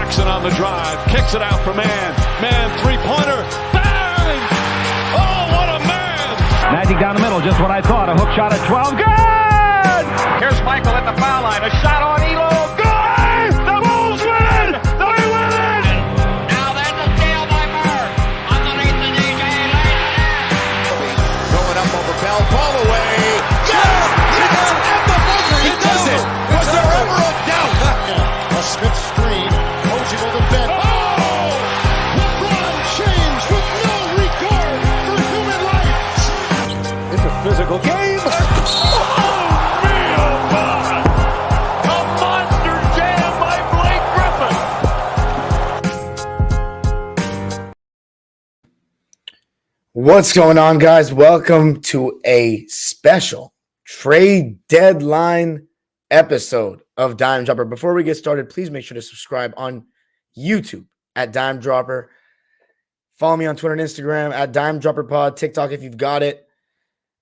Jackson on the drive, kicks it out for man. Man, three-pointer, bang! Oh, what a man! Magic down the middle, just what I thought. A hook shot at 12, good! Here's Michael at the foul line, a shot on Elo, good! The Bulls win! They win it! Now there's a steal by Murr, underneath the DJ, going up over Bell, ball away, yes! Yes! At the buzzer, he does it! Was there ever a doubt? A Smith screen, Posey will defend. Oh! LeBron James with no regard for human life. It's a physical game. Oh, man, oh, God. A monster jam by Blake Griffin. What's going on, guys? Welcome to a special trade deadline episode of Dime Dropper. Before we get started, please make sure to subscribe on YouTube at Dime Dropper. Follow me on Twitter and Instagram at Dime Dropper Pod, TikTok if you've got it.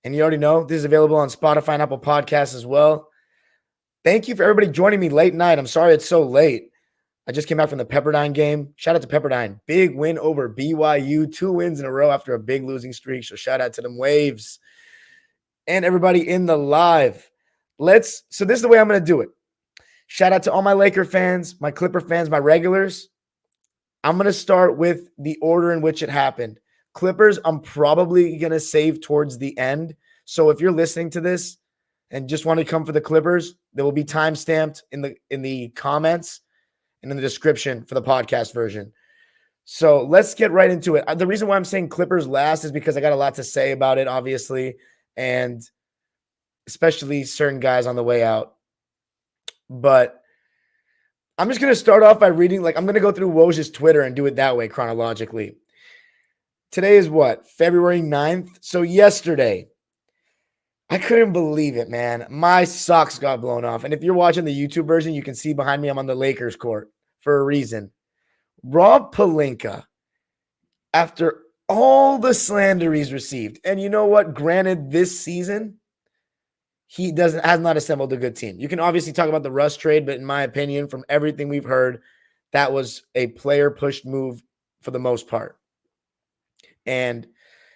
And you already know this is available on Spotify and Apple Podcasts as well. Thank you for everybody joining me late night. I'm sorry it's so late. I just came back from the Pepperdine game. Shout out to Pepperdine. Big win over BYU. 2 wins in a row after a big losing streak. So shout out to them Waves. And everybody in the live. So this is the way I'm going to do it. Shout out to all my Laker fans, my Clipper fans, my regulars. I'm going to start with the order in which it happened. Clippers, I'm probably going to save towards the end. So if you're listening to this and just want to come for the Clippers, there will be time-stamped in the comments and in the description for the podcast version. So let's get right into it. The reason why I'm saying Clippers last is because I got a lot to say about it, obviously, and especially certain guys on the way out. But I'm just going to start off by reading, I'm going to go through Woj's Twitter and do it that way chronologically. Today is what? February 9th? So yesterday, I couldn't believe it, man. My socks got blown off. And if you're watching the YouTube version, you can see behind me I'm on the Lakers court for a reason. Rob Pelinka, after all the slander he's received, and you know what? Granted, this season, he has not assembled a good team. You can obviously talk about the Russ trade, but in my opinion, from everything we've heard, that was a player-pushed move for the most part. And,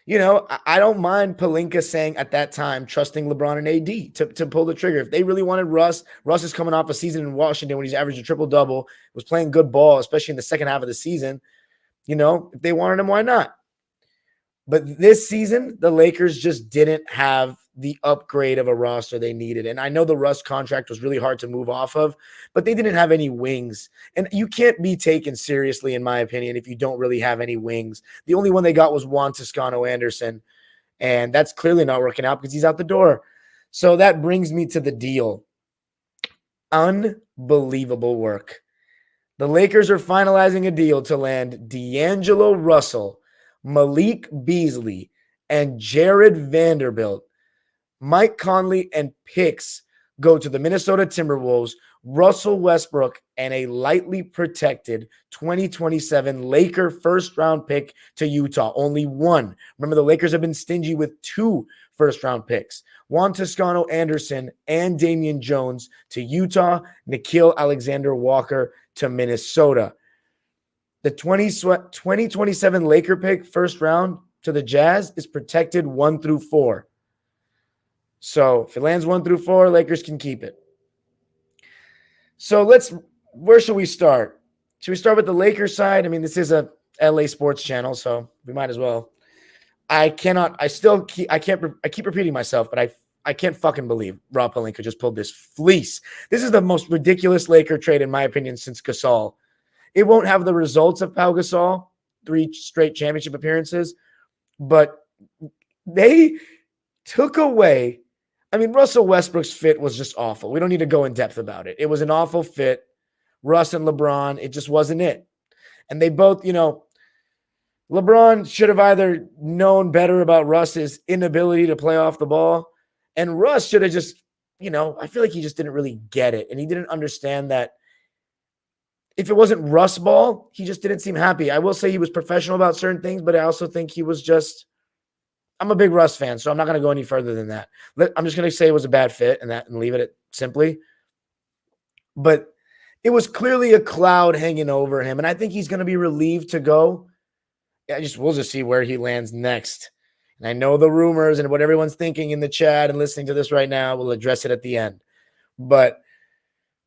you know, I don't mind Pelinka saying at that time, trusting LeBron and AD to pull the trigger. If they really wanted Russ is coming off a season in Washington when he's averaged a triple-double, was playing good ball, especially in the second half of the season. You know, if they wanted him, why not? But this season, the Lakers just didn't have the upgrade of a roster they needed. And I know the Russ contract was really hard to move off of, but they didn't have any wings. And you can't be taken seriously, in my opinion, if you don't really have any wings. The only one they got was Juan Toscano-Anderson, and that's clearly not working out because he's out the door. So that brings me to the deal. Unbelievable work. The Lakers are finalizing a deal to land D'Angelo Russell, Malik Beasley, and Jared Vanderbilt. Mike Conley and picks go to the Minnesota Timberwolves, Russell Westbrook, and a lightly protected 2027 Laker first-round pick to Utah. Only one. Remember, the Lakers have been stingy with 2 first-round picks. Juan Toscano-Anderson and Damian Jones to Utah, Nickeil Alexander-Walker to Minnesota. The 2027 Laker pick first round to the Jazz is protected 1 through 4. So if it lands 1 through 4, Lakers can keep it. So where should we start? Should we start with the Lakers side? I mean, this is a LA sports channel, so we might as well. I keep repeating myself, but I can't fucking believe Rob Pelinka just pulled this fleece. This is the most ridiculous Laker trade, in my opinion, since Gasol. It won't have the results of Pau Gasol, 3 straight championship appearances, but they took away. I mean, Russell Westbrook's fit was just awful. We don't need to go in depth about it. It was an awful fit. Russ and LeBron, it just wasn't it. And they both, LeBron should have either known better about Russ's inability to play off the ball, and Russ should have just, I feel like he just didn't really get it, and he didn't understand that if it wasn't Russ ball, he just didn't seem happy. I will say he was professional about certain things, but I also think he was just – I'm a big Russ fan, so I'm not going to go any further than that. I'm just going to say it was a bad fit and leave it at simply. But it was clearly a cloud hanging over him, and I think he's going to be relieved to go. We'll just see where he lands next. And I know the rumors and what everyone's thinking in the chat and listening to this right now. We'll address it at the end. But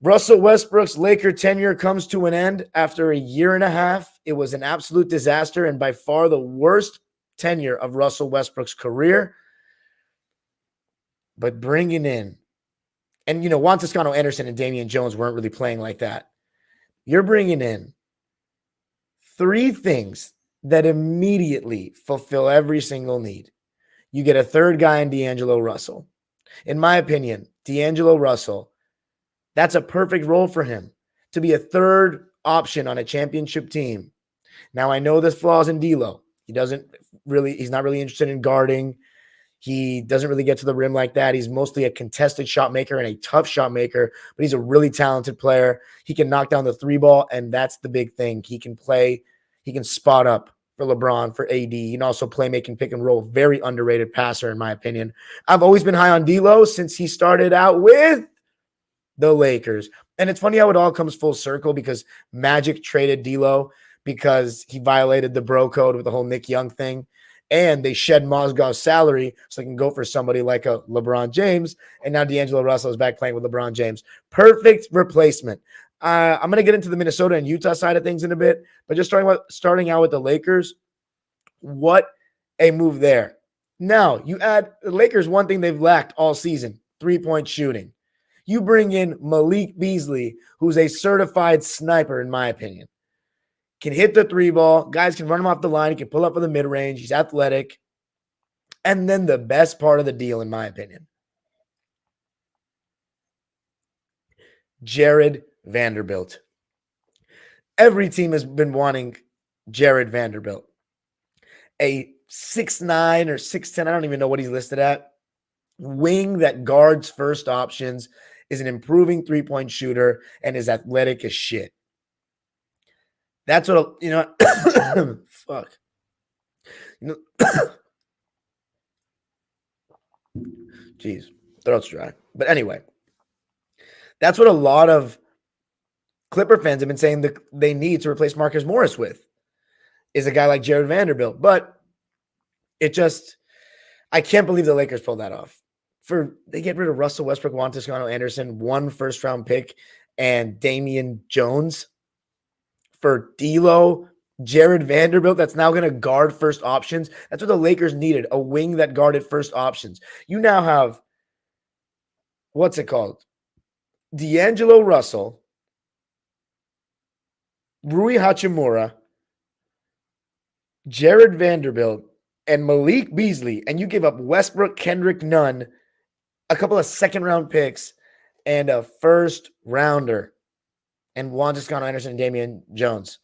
Russell Westbrook's Laker tenure comes to an end after a year and a half. It was an absolute disaster and by far the worst tenure of Russell Westbrook's career. But bringing in, and Juan Toscano-Anderson and Damian Jones weren't really playing like that. You're bringing in three things that immediately fulfill every single need. You get a third guy in D'Angelo Russell. In my opinion, D'Angelo Russell, that's a perfect role for him to be a third option on a championship team. Now, I know there's flaws in D'Lo. He's not really interested in guarding. He doesn't really get to the rim like that. He's mostly a contested shot maker and a tough shot maker, but he's a really talented player. He can knock down the three ball, and that's the big thing. He can play. He can spot up for LeBron, for AD. He can also play making pick and roll. Very underrated passer, in my opinion. I've always been high on D'Lo since he started out with the Lakers. And it's funny how it all comes full circle because Magic traded D'Lo because he violated the bro code with the whole Nick Young thing. And they shed Mozgov's salary so they can go for somebody like a LeBron James. And now D'Angelo Russell is back playing with LeBron James. Perfect replacement. I'm going to get into the Minnesota and Utah side of things in a bit. But just starting out with the Lakers, what a move there. Now, you add the Lakers, one thing they've lacked all season, three-point shooting. You bring in Malik Beasley, who's a certified sniper, in my opinion. Can hit the three ball. Guys can run him off the line. He can pull up for the mid-range. He's athletic. And then the best part of the deal, in my opinion, Jared Vanderbilt. Every team has been wanting Jared Vanderbilt. A 6'9" or 6'10", I don't even know what he's listed at, wing that guards first options, is an improving three-point shooter, and is athletic as shit. That's what, fuck. Jeez, throat's dry. But anyway, that's what a lot of Clipper fans have been saying that they need to replace Marcus Morris with, is a guy like Jared Vanderbilt. But I can't believe the Lakers pulled that off. They get rid of Russell Westbrook, Juan Toscano-Anderson, 1 first-round pick, and Damian Jones for D'Lo, Jared Vanderbilt, that's now going to guard first options. That's what the Lakers needed, a wing that guarded first options. You now have, what's it called? D'Angelo Russell, Rui Hachimura, Jared Vanderbilt, and Malik Beasley, and you give up Westbrook, Kendrick Nunn, a couple of second-round picks, and a first-rounder, and Juan Toscano-Anderson and Damian Jones.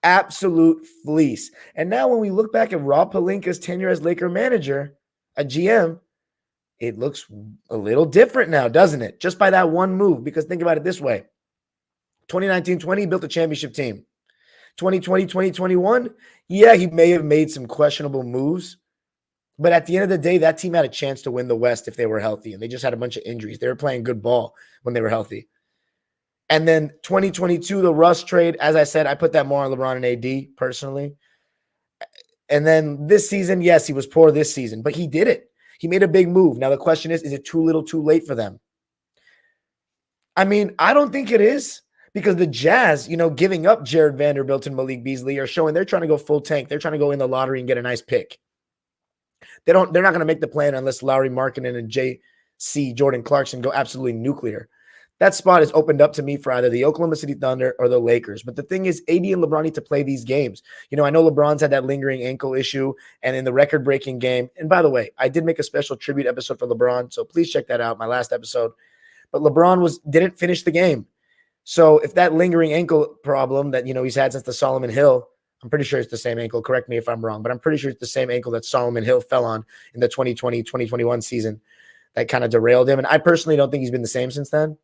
Absolute fleece. And now when we look back at Rob Pelinka's tenure as Laker manager, a GM, it looks a little different now, doesn't it? Just by that one move, because think about it this way. 2019-20, built a championship team. 2020-2021, yeah, he may have made some questionable moves, but at the end of the day, that team had a chance to win the West if they were healthy, and they just had a bunch of injuries. They were playing good ball when they were healthy. And then 2022, the Russ trade, as I said, I put that more on LeBron and AD personally. And then this season, yes, he was poor this season, but he did it. He made a big move. Now the question is it too little too late for them? I mean, I don't think it is, because the Jazz, giving up Jared Vanderbilt and Malik Beasley are showing they're trying to go full tank. They're trying to go in the lottery and get a nice pick. They're not going to make the plan unless Lauri Markkanen and J.C. Jordan Clarkson go absolutely nuclear. That spot is opened up to me for either the Oklahoma City Thunder or the Lakers. But the thing is, AD and LeBron need to play these games. I know LeBron's had that lingering ankle issue and in the record-breaking game. And by the way, I did make a special tribute episode for LeBron, so please check that out, my last episode. But LeBron didn't finish the game. So if that lingering ankle problem that, he's had since the Solomon Hill, I'm pretty sure it's the same ankle. Correct me if I'm wrong, but I'm pretty sure it's the same ankle that Solomon Hill fell on in the 2020-2021 season that kind of derailed him. And I personally don't think he's been the same since then.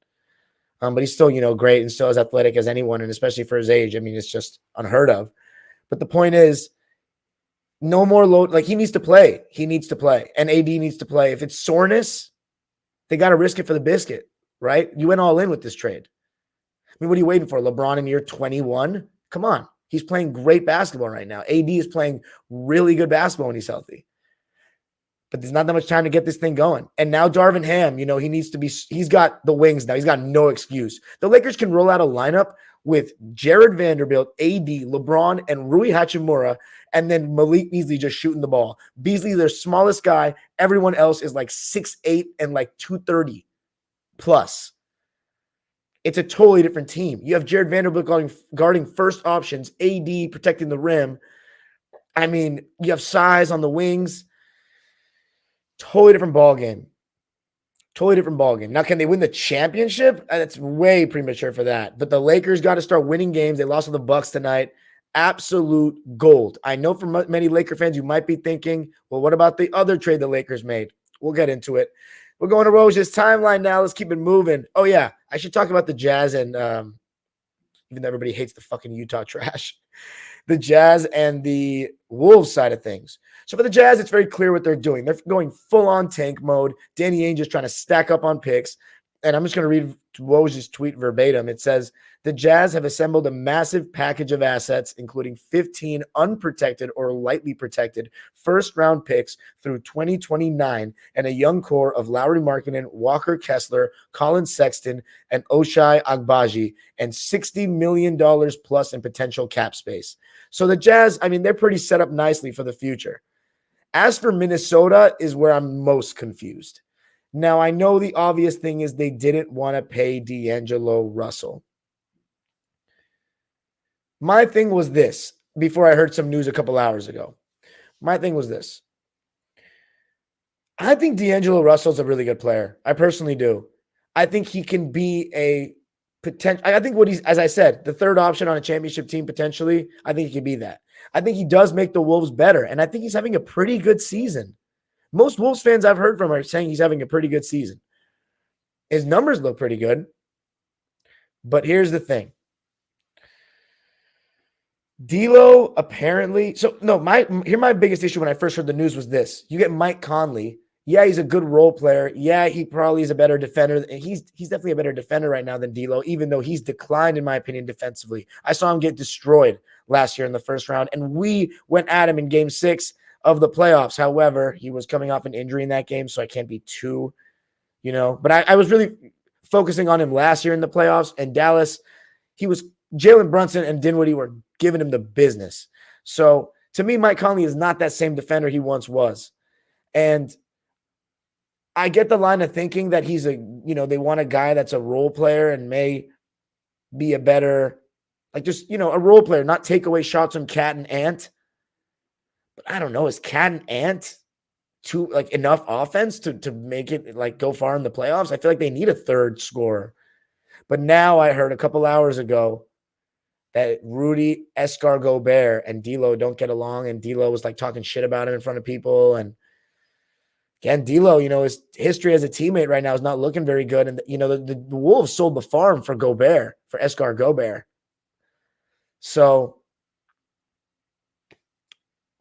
But he's still, great and still as athletic as anyone, and especially for his age. I mean, it's just unheard of. But the point is, no more load. Like, he needs to play. He needs to play. And AD needs to play. If it's soreness, they got to risk it for the biscuit, right? You went all in with this trade. mean, what are you waiting for? LeBron in year 21? Come on. He's playing great basketball right now. AD is playing really good basketball when he's healthy. But there's not that much time to get this thing going. And now Darvin Ham, he's got the wings now. He's got no excuse. The Lakers can roll out a lineup with Jared Vanderbilt, AD, LeBron, and Rui Hachimura, and then Malik Beasley just shooting the ball. Beasley, their smallest guy. Everyone else is like 6'8" and like 230 plus. It's a totally different team. You have Jared Vanderbilt guarding first options, AD protecting the rim. I mean, you have size on the wings. Totally different ball game. Totally different ball game. Now, can they win the championship? That's way premature for that. But the Lakers got to start winning games. They lost to the Bucks tonight. Absolute gold. I know for many Laker fans, you might be thinking, well, what about the other trade the Lakers made? We'll get into it. We're going to Rose's timeline now. Let's keep it moving. Oh, yeah. I should talk about the Jazz and even though everybody hates the fucking Utah trash, the Jazz and the Wolves side of things. So for the Jazz, it's very clear what they're doing. They're going full-on tank mode. Danny Ainge is trying to stack up on picks. And I'm just going to read Woj's tweet verbatim. It says, the Jazz have assembled a massive package of assets, including 15 unprotected or lightly protected first-round picks through 2029 and a young core of Lauri Markkanen, Walker Kessler, Colin Sexton, and Ochai Agbaji, and $60 million plus in potential cap space. So the Jazz, I mean, they're pretty set up nicely for the future. As for Minnesota is where I'm most confused. Now, I know the obvious thing is they didn't want to pay D'Angelo Russell. My thing was this, before I heard some news a couple hours ago. My thing was this. I think D'Angelo Russell's a really good player. I personally do. I think he can be a potential. I think what he's, as I said, the third option on a championship team potentially, I think he can be that. I think he does make the Wolves better, and I think he's having a pretty good season. Most Wolves fans I've heard from are saying he's having a pretty good season. His numbers look pretty good. But here's the thing. D'Lo apparently, my biggest issue when I first heard the news was this. You get Mike Conley. Yeah, he's a good role player. Yeah, he probably is a better defender. He's definitely a better defender right now than D'Lo, even though he's declined, in my opinion, defensively. I saw him get destroyed last year in the first round, and we went at him in game 6 of the playoffs. However, he was coming off an injury in that game, so I can't be too, But I was really focusing on him last year in the playoffs, and Dallas, Jalen Brunson and Dinwiddie were giving him the business. So to me, Mike Conley is not that same defender he once was. And I get the line of thinking that he's they want a guy that's a role player and may be a better, a role player, not take away shots from Cat and Ant. But I don't know, is Cat and Ant enough offense to make it go far in the playoffs? I feel like they need a third scorer. But now I heard a couple hours ago that Rudy Gobert and D'Lo don't get along, and D'Lo was talking shit about him in front of people. And again, D'Lo, his history as a teammate right now is not looking very good. And the Wolves sold the farm for Gobert, for Escar Gobert. So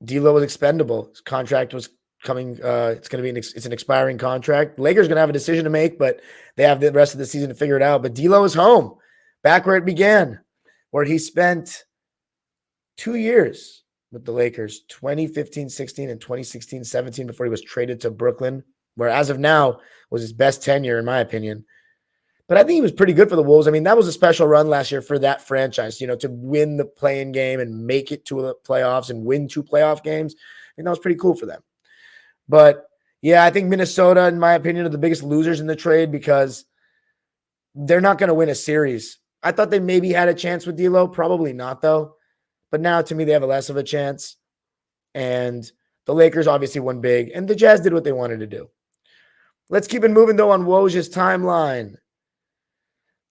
D'Lo was expendable. His contract was coming. It's an expiring contract. Lakers going to have a decision to make, but they have the rest of the season to figure it out. But D'Lo is home, back where it began, where he spent 2 years with the Lakers, 2015-16 and 2016-17, before he was traded to Brooklyn, where as of now was his best tenure, in my opinion. But I think he was pretty good for the Wolves. I mean, that was a special run last year for that franchise, to win the play-in game and make it to the playoffs and win 2 playoff games. I think that was pretty cool for them. But, yeah, I think Minnesota, in my opinion, are the biggest losers in the trade because they're not going to win a series. I thought they maybe had a chance with D'Lo. Probably not, though. But now, to me, they have a less of a chance. And the Lakers obviously won big. And the Jazz did what they wanted to do. Let's keep it moving, though, on Woj's timeline.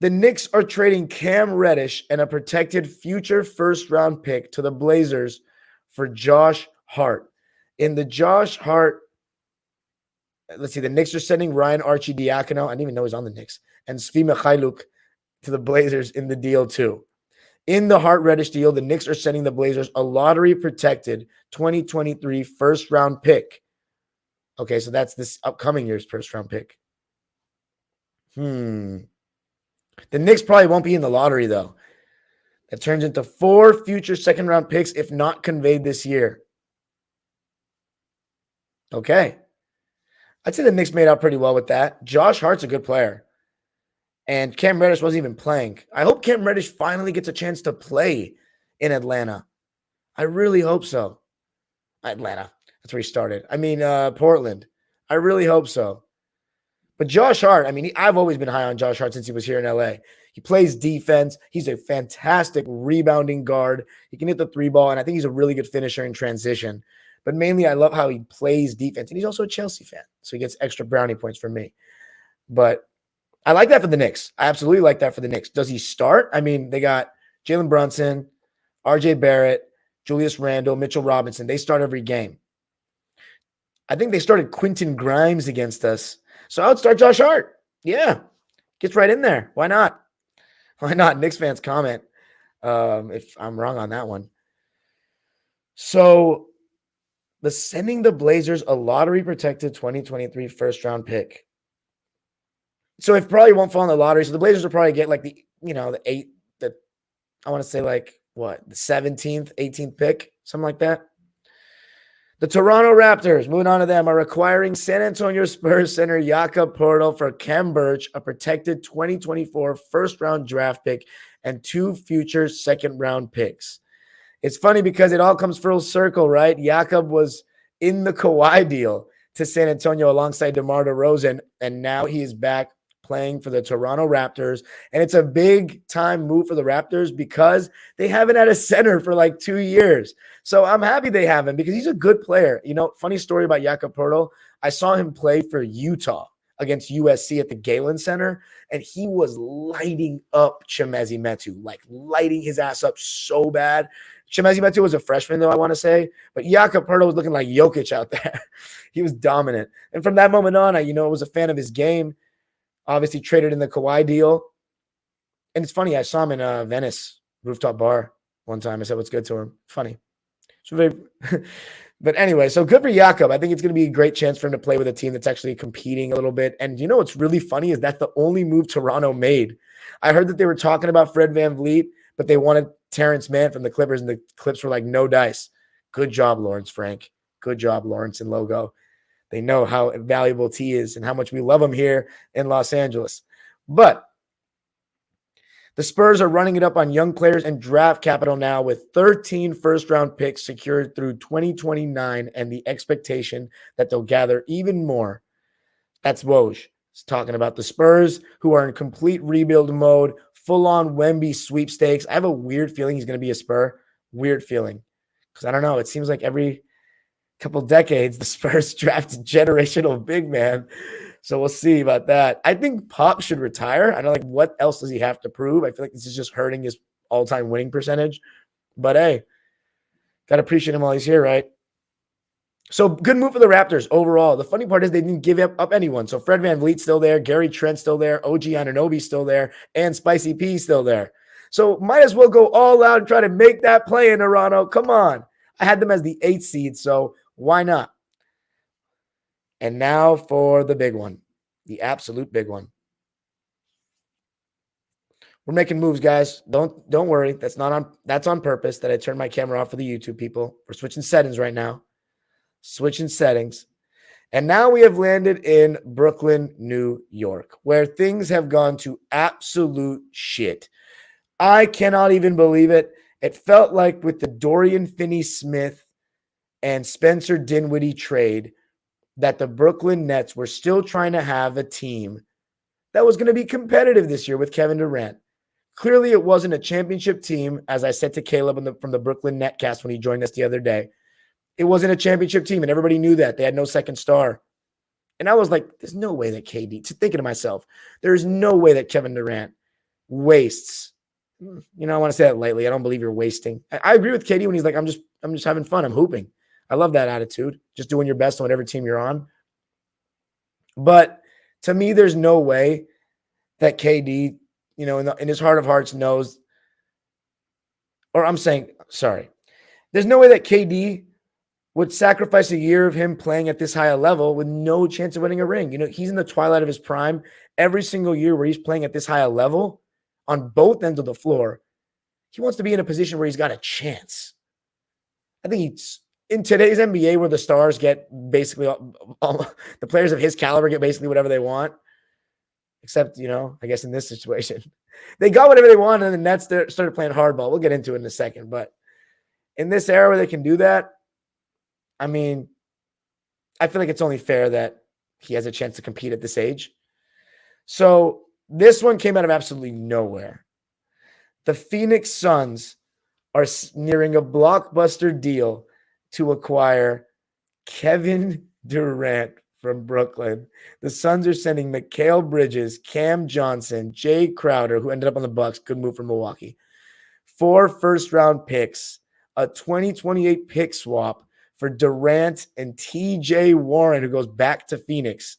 The Knicks are trading Cam Reddish and a protected future first-round pick to the Blazers for Josh Hart. In the Josh Hart, let's see, the Knicks are sending Ryan Arcidiacono, I didn't even know he's on the Knicks, and Svi Mikhailuk to the Blazers in the deal too. In the Hart Reddish deal, the Knicks are sending the Blazers a lottery-protected 2023 first-round pick. Okay, so that's this upcoming year's first-round pick. The Knicks probably won't be in the lottery, though. That turns into 4 future second-round picks if not conveyed this year. Okay. I'd say the Knicks made out pretty well with that. Josh Hart's a good player. And Cam Reddish wasn't even playing. I hope Cam Reddish finally gets a chance to play in Atlanta. I really hope so. Atlanta. That's where he started. Portland. I really hope so. But Josh Hart, I've always been high on Josh Hart since he was here in LA. He plays defense. He's a fantastic rebounding guard. He can hit the 3-ball, and I think he's a really good finisher in transition. But mainly, I love how he plays defense. And he's also a Chelsea fan, so he gets extra brownie points from me. But I like that for the Knicks. I absolutely like that for the Knicks. Does he start? They got Jalen Brunson, RJ Barrett, Julius Randle, Mitchell Robinson. They start every game. I think they started Quentin Grimes against us. So I would start Josh Hart. Yeah. Gets right in there. Why not? Why not? Knicks fans comment if I'm wrong on that one. So sending the Blazers a lottery-protected 2023 first-round pick. So it probably won't fall in the lottery. So the Blazers will probably get the 8th, the 17th, 18th pick, something like that. The Toronto Raptors, moving on to them, are acquiring San Antonio Spurs center Jakob Poeltl for Khem Birch, a protected 2024 first-round draft pick, and 2 future second-round picks. It's funny because it all comes full circle, right? Jakob was in the Kawhi deal to San Antonio alongside DeMar DeRozan, and now he is back playing for the Toronto Raptors. And it's a big-time move for the Raptors because they haven't had a center for 2 years. So I'm happy they have him because he's a good player. Funny story about Jakob Poeltl. I saw him play for Utah against USC at the Galen Center, and he was lighting up Chimezie Metu, lighting his ass up so bad. Chimezie Metu was a freshman, though, I want to say, but Jakob Poeltl was looking like Jokic out there. He was dominant. And from that moment on, I was a fan of his game. Obviously traded in the Kawhi deal. And it's funny, I saw him in Venice rooftop bar one time. I said, what's good to him? Funny. But anyway, so good for Jakob. I think it's going to be a great chance for him to play with a team that's actually competing a little bit. And what's really funny is that's the only move Toronto made. I heard that they were talking about Fred VanVleet, but they wanted Terrence Mann from the Clippers, and the Clips were like, no dice. Good job, Lawrence Frank. Good job, Lawrence and Logo. They know how valuable T is and how much we love him here in Los Angeles. But the Spurs are running it up on young players and draft capital now with 13 first-round picks secured through 2029 and the expectation that they'll gather even more. That's Woj. He's talking about the Spurs, who are in complete rebuild mode, full-on Wemby sweepstakes. I have a weird feeling he's going to be a Spur. Weird feeling. Because I don't know. It seems like every couple decades, the Spurs draft a generational big man. So we'll see about that. I think Pop should retire. I don't what else does he have to prove? I feel like this is just hurting his all-time winning percentage. But hey, got to appreciate him while he's here, right? So good move for the Raptors overall. The funny part is they didn't give up anyone. So Fred VanVleet's still there, Gary Trent's still there, OG Anunoby's still there, and Spicy P's still there. So might as well go all out and try to make that play in Toronto. Come on. I had them as the 8th seed, so why not? And now for the big one, the absolute big one. We're making moves, guys. Don't worry. That's on purpose that I turned my camera off for the YouTube people. We're switching settings right now. Switching settings. And now we have landed in Brooklyn, New York, where things have gone to absolute shit. I cannot even believe it. It felt like with the Dorian Finney-Smith and Spencer Dinwiddie trade that the Brooklyn Nets were still trying to have a team that was going to be competitive this year with Kevin Durant. Clearly, it wasn't a championship team, as I said to Caleb from the Brooklyn Netcast when he joined us the other day. It wasn't a championship team, and everybody knew that. They had no second star. And I was like, there's no way that KD, thinking to myself, there's no way that Kevin Durant wastes. I want to say that lightly. I don't believe you're wasting. I agree with KD when he's like, I'm just having fun. I'm hooping. I love that attitude. Just doing your best on whatever team you're on. But to me, there's no way that KD, in his heart of hearts knows, there's no way that KD would sacrifice a year of him playing at this high a level with no chance of winning a ring. He's in the twilight of his prime. Every single year where he's playing at this high a level, on both ends of the floor. He wants to be in a position where he's got a chance. I think he's in today's NBA where the stars get basically all the players of his caliber get basically whatever they want. Except, I guess in this situation, they got whatever they want, and the Nets started playing hardball. We'll get into it in a second. But in this era where they can do that, I mean, I feel like it's only fair that he has a chance to compete at this age. So this one came out of absolutely nowhere. The Phoenix Suns are nearing a blockbuster deal to acquire Kevin Durant from Brooklyn. The Suns are sending Mikal Bridges, Cam Johnson, Jay Crowder, who ended up on the Bucks, good move from Milwaukee, 4 first-round picks, a 2028 pick swap for Durant and TJ Warren, who goes back to Phoenix.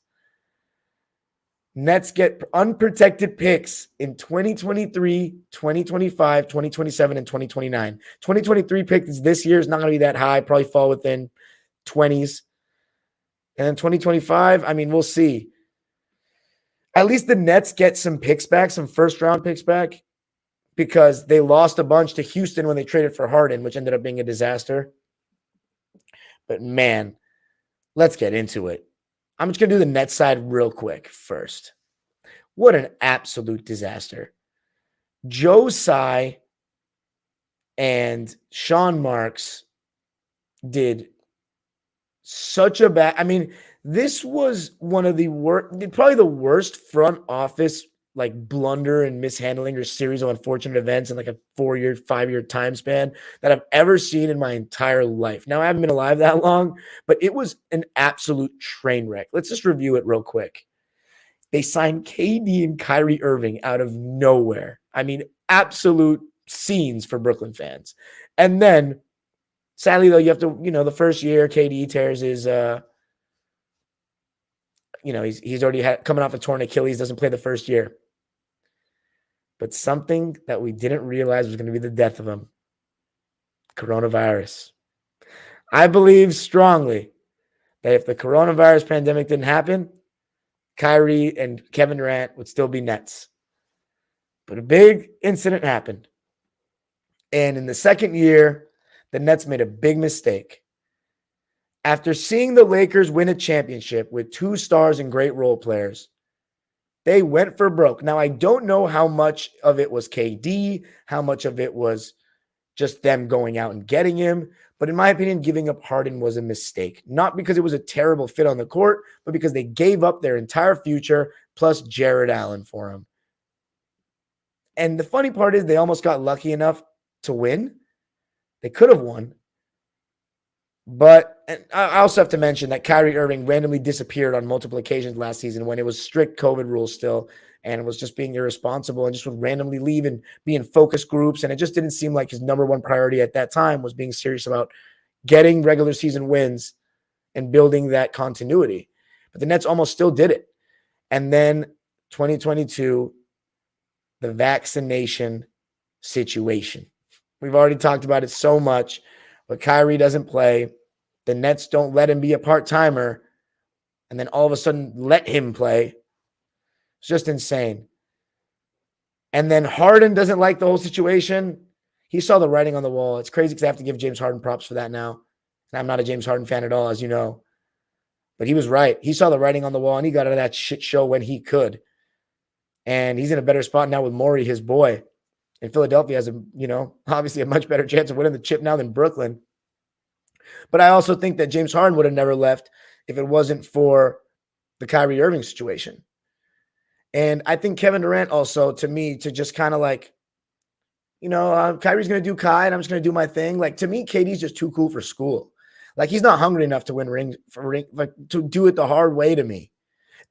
Nets get unprotected picks in 2023, 2025, 2027, and 2029. 2023 pick is this year is not going to be that high, probably fall within 20s. And then 2025, I mean, we'll see. At least the Nets get some picks back, some first-round picks back, because they lost a bunch to Houston when they traded for Harden, which ended up being a disaster. But, man, let's get into it. I'm just going to do the Nets side real quick first. What an absolute disaster. Joe Tsai and Sean Marks did such a bad. I mean, this was one of the worst, probably the worst front office blunder and mishandling or series of unfortunate events in a 4-year, 5-year time span that I've ever seen in my entire life. Now, I haven't been alive that long, but it was an absolute train wreck. Let's just review it real quick. They signed KD and Kyrie Irving out of nowhere. I mean, absolute scenes for Brooklyn fans. And then, sadly, though, you have to, the first year KD tears his, he's already coming off a torn Achilles, doesn't play the first year. But something that we didn't realize was going to be the death of him. Coronavirus. I believe strongly that if the coronavirus pandemic didn't happen, Kyrie and Kevin Durant would still be Nets. But a big incident happened. And in the second year, the Nets made a big mistake. After seeing the Lakers win a championship with 2 stars and great role players, they went for broke. Now, I don't know how much of it was KD, how much of it was just them going out and getting him. But in my opinion, giving up Harden was a mistake. Not because it was a terrible fit on the court, but because they gave up their entire future plus Jared Allen for him. And the funny part is they almost got lucky enough to win. They could have won. But I also have to mention that Kyrie Irving randomly disappeared on multiple occasions last season when it was strict COVID rules still, and was just being irresponsible and just would randomly leave and be in focus groups. And it just didn't seem like his number one priority at that time was being serious about getting regular season wins and building that continuity. But the Nets almost still did it. And then 2022, the vaccination situation. We've already talked about it so much, but Kyrie doesn't play. The Nets don't let him be a part-timer, and then all of a sudden let him play. It's just insane. And then Harden doesn't like the whole situation. He saw the writing on the wall. It's crazy because I have to give James Harden props for that now. And I'm not a James Harden fan at all, as you know. But he was right. He saw the writing on the wall, and he got out of that shit show when he could. And he's in a better spot now with Morey, his boy. And Philadelphia has, obviously a much better chance of winning the chip now than Brooklyn. But I also think that James Harden would have never left if it wasn't for the Kyrie Irving situation. And I think Kevin Durant also, to me, to just kind of Kyrie's going to do Kai and I'm just going to do my thing. To me, KD's just too cool for school. He's not hungry enough to win rings, to do it the hard way to me.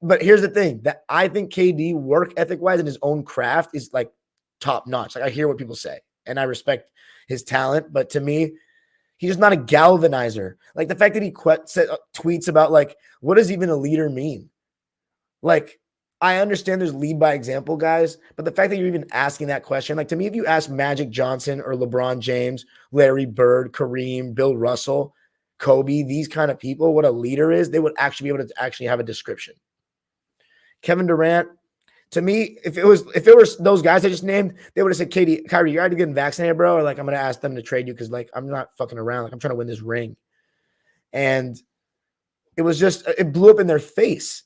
But here's the thing, that I think KD work ethic-wise in his own craft is top notch. I hear what people say and I respect his talent, but to me, he's just not a galvanizer. The fact that he tweets about what does even a leader mean? I understand there's lead by example, guys, but the fact that you're even asking that question, to me, if you ask Magic Johnson or LeBron James, Larry Bird, Kareem, Bill Russell, Kobe, these kind of people, what a leader is, they would actually be able to actually have a description. Kevin Durant, To me, if it was those guys I just named, they would have said, Kyrie, you're already getting vaccinated, bro. Or like, I'm gonna ask them to trade you because like I'm not fucking around. Like I'm trying to win this ring. And it was just it blew up in their face.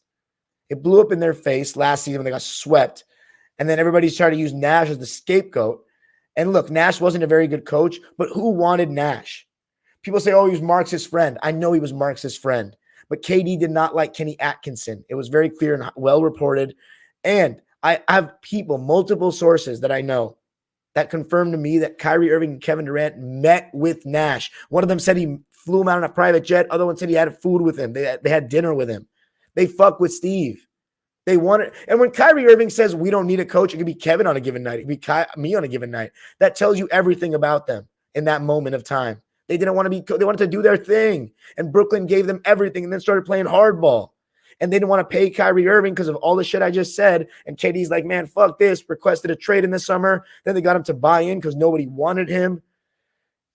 It blew up in their face last season when they got swept. And then everybody's trying to use Nash as the scapegoat. And look, Nash wasn't a very good coach, but who wanted Nash? People say, oh, he was Mark's friend. I know he was Mark's friend. But KD did not like Kenny Atkinson. It was very clear and well reported. And I have people, multiple sources that I know that confirmed to me that Kyrie Irving and Kevin Durant met with Nash. One of them said he flew him out on a private jet. Other one said he had food with him. They had dinner with him. They fuck with Steve. They want it. And when Kyrie Irving says we don't need a coach, it could be Kevin on a given night. It could be me on a given night. That tells you everything about them in that moment of time. They didn't want to be, they wanted to do their thing. And Brooklyn gave them everything and then started playing hardball. And they didn't want to pay Kyrie Irving because of all the shit I just said. And KD's like, man, fuck this. Requested a trade in the summer. Then they got him to buy in because nobody wanted him.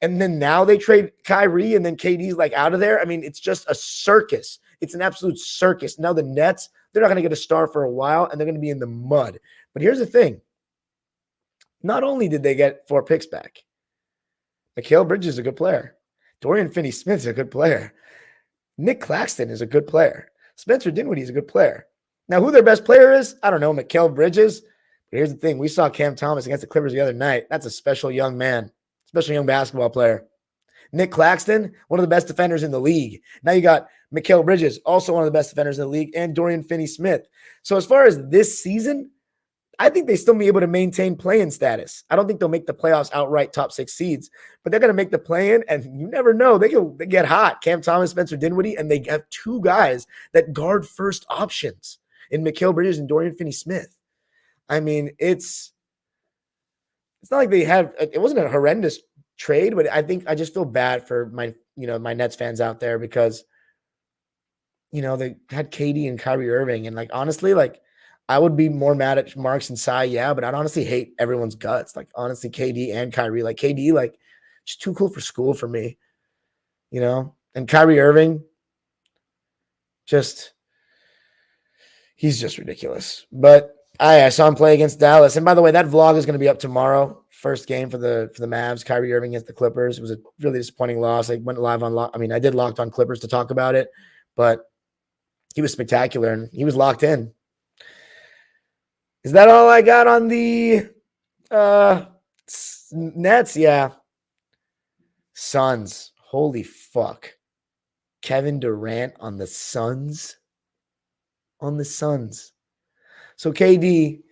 And then now they trade Kyrie and then KD's like out of there. I mean, it's just a circus. It's an absolute circus. Now the Nets, they're not going to get a star for a while and they're going to be in the mud. But here's the thing. Not only did they get 4 picks back, Mikal Bridges is a good player. Dorian Finney-Smith is a good player. Nick Claxton is a good player. Spencer Dinwiddie is a good player. Now, who their best player is, I don't know, Mikal Bridges. But here's the thing. We saw Cam Thomas against the Clippers the other night. That's a special young man, special young basketball player. Nick Claxton, one of the best defenders in the league. Now you got Mikal Bridges, also one of the best defenders in the league, and Dorian Finney-Smith. So as far as this season, I think they still be able to maintain play-in status. I don't think they'll make the playoffs outright top 6 seeds, but they're going to make the play-in, and you never know. They get hot. Cam Thomas, Spencer Dinwiddie, and they have 2 guys that guard first options in Mikal Bridges and Dorian Finney-Smith. I mean, it's not like they have – it wasn't a horrendous trade, but I think I just feel bad for my Nets fans out there because, they had KD and Kyrie Irving, and, like, honestly, like, I would be more mad at Marks and Cy, yeah, but I'd honestly hate everyone's guts. Like, honestly, KD and Kyrie. Like, KD, like, just too cool for school for me, And Kyrie Irving, he's just ridiculous. But I saw him play against Dallas. And by the way, that vlog is going to be up tomorrow. First game for the Mavs, Kyrie Irving against the Clippers. It was a really disappointing loss. I went live on I did Locked On Clippers to talk about it, but he was spectacular and he was locked in. Is that all I got on the Nets? Yeah. Suns. Holy fuck. Kevin Durant on the Suns. On the Suns. So KD,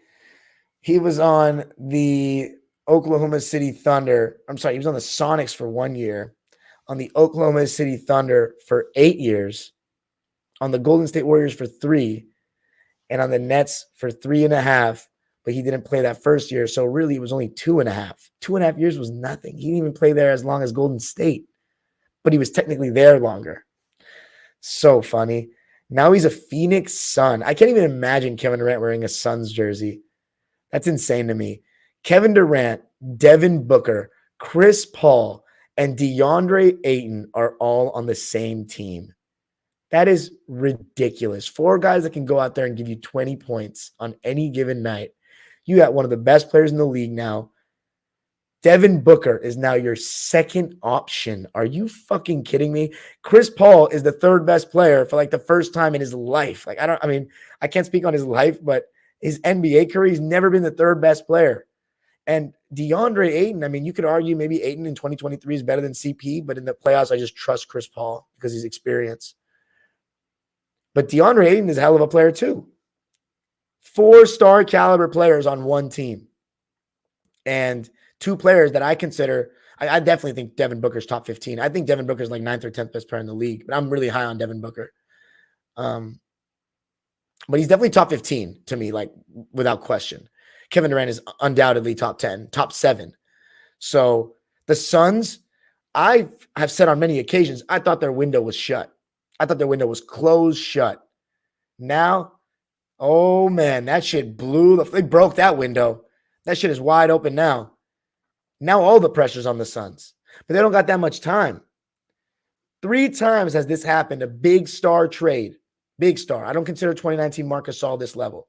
he was on the Oklahoma City Thunder. I'm sorry, he was on the Sonics for 1 year. On the Oklahoma City Thunder for 8 years. On the Golden State Warriors for 3. And on the Nets for 3.5, but he didn't play that first year. So really, it was only 2.5. 2.5 years was nothing. He didn't even play there as long as Golden State, but he was technically there longer. So funny. Now he's a Phoenix Sun. I can't even imagine Kevin Durant wearing a Suns jersey. That's insane to me. Kevin Durant, Devin Booker, Chris Paul, and DeAndre Ayton are all on the same team. That is ridiculous. 4 guys that can go out there and give you 20 points on any given night. You got one of the best players in the league now. Devin Booker is now your second option. Are you fucking kidding me? Chris Paul is the 3rd best player for like the first time in his life. I can't speak on his life, but his NBA career, he's never been the 3rd best player. And DeAndre Ayton, you could argue maybe Ayton in 2023 is better than CP, but in the playoffs, I just trust Chris Paul because he's experienced. But DeAndre Ayton is a hell of a player too. 4-star caliber players on one team. And 2 players that I consider, I definitely think Devin Booker's top 15. I think Devin Booker's like 9th or 10th best player in the league, but I'm really high on Devin Booker. But he's definitely top 15 to me, like without question. Kevin Durant is undoubtedly top 10, top 7. So the Suns, I have said on many occasions, I thought their window was shut. I thought their window was closed shut. Now, oh man, that shit they broke that window. That shit is wide open now. Now all the pressure's on the Suns. But they don't got that much time. 3 times has this happened, a big star trade. Big star. I don't consider 2019 Marc Gasol this level.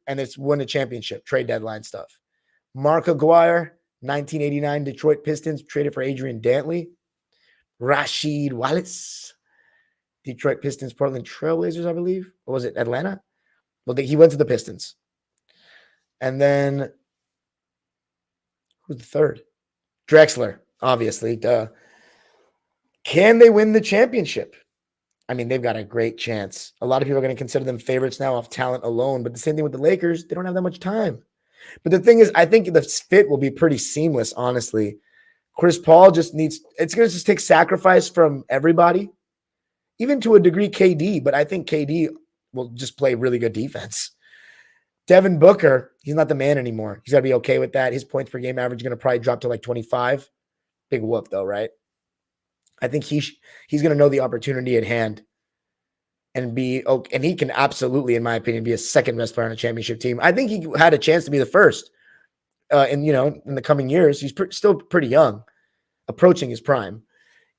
and it's won a championship, trade deadline stuff. Mark Aguirre, 1989 Detroit Pistons, traded for Adrian Dantley. Rasheed Wallace, Detroit Pistons, Portland Trailblazers, I believe. Or was it Atlanta? Well, he went to the Pistons. And then, who's the third? Drexler, obviously. Duh. Can they win the championship? I mean, they've got a great chance. A lot of people are going to consider them favorites now off talent alone, but the same thing with the Lakers. They don't have that much time. But the thing is, I think the fit will be pretty seamless, honestly. Chris Paul just needs – it's going to just take sacrifice from everybody, even to a degree KD, but I think KD will just play really good defense. Devin Booker, he's not the man anymore. He's got to be okay with that. His points per game average is going to probably drop to like 25. Big whoop, though, right? I think he's going to know the opportunity at hand and be okay. And he can absolutely, in my opinion, be a second best player on a championship team. I think he had a chance to be the first in the coming years. He's still pretty young, approaching his prime.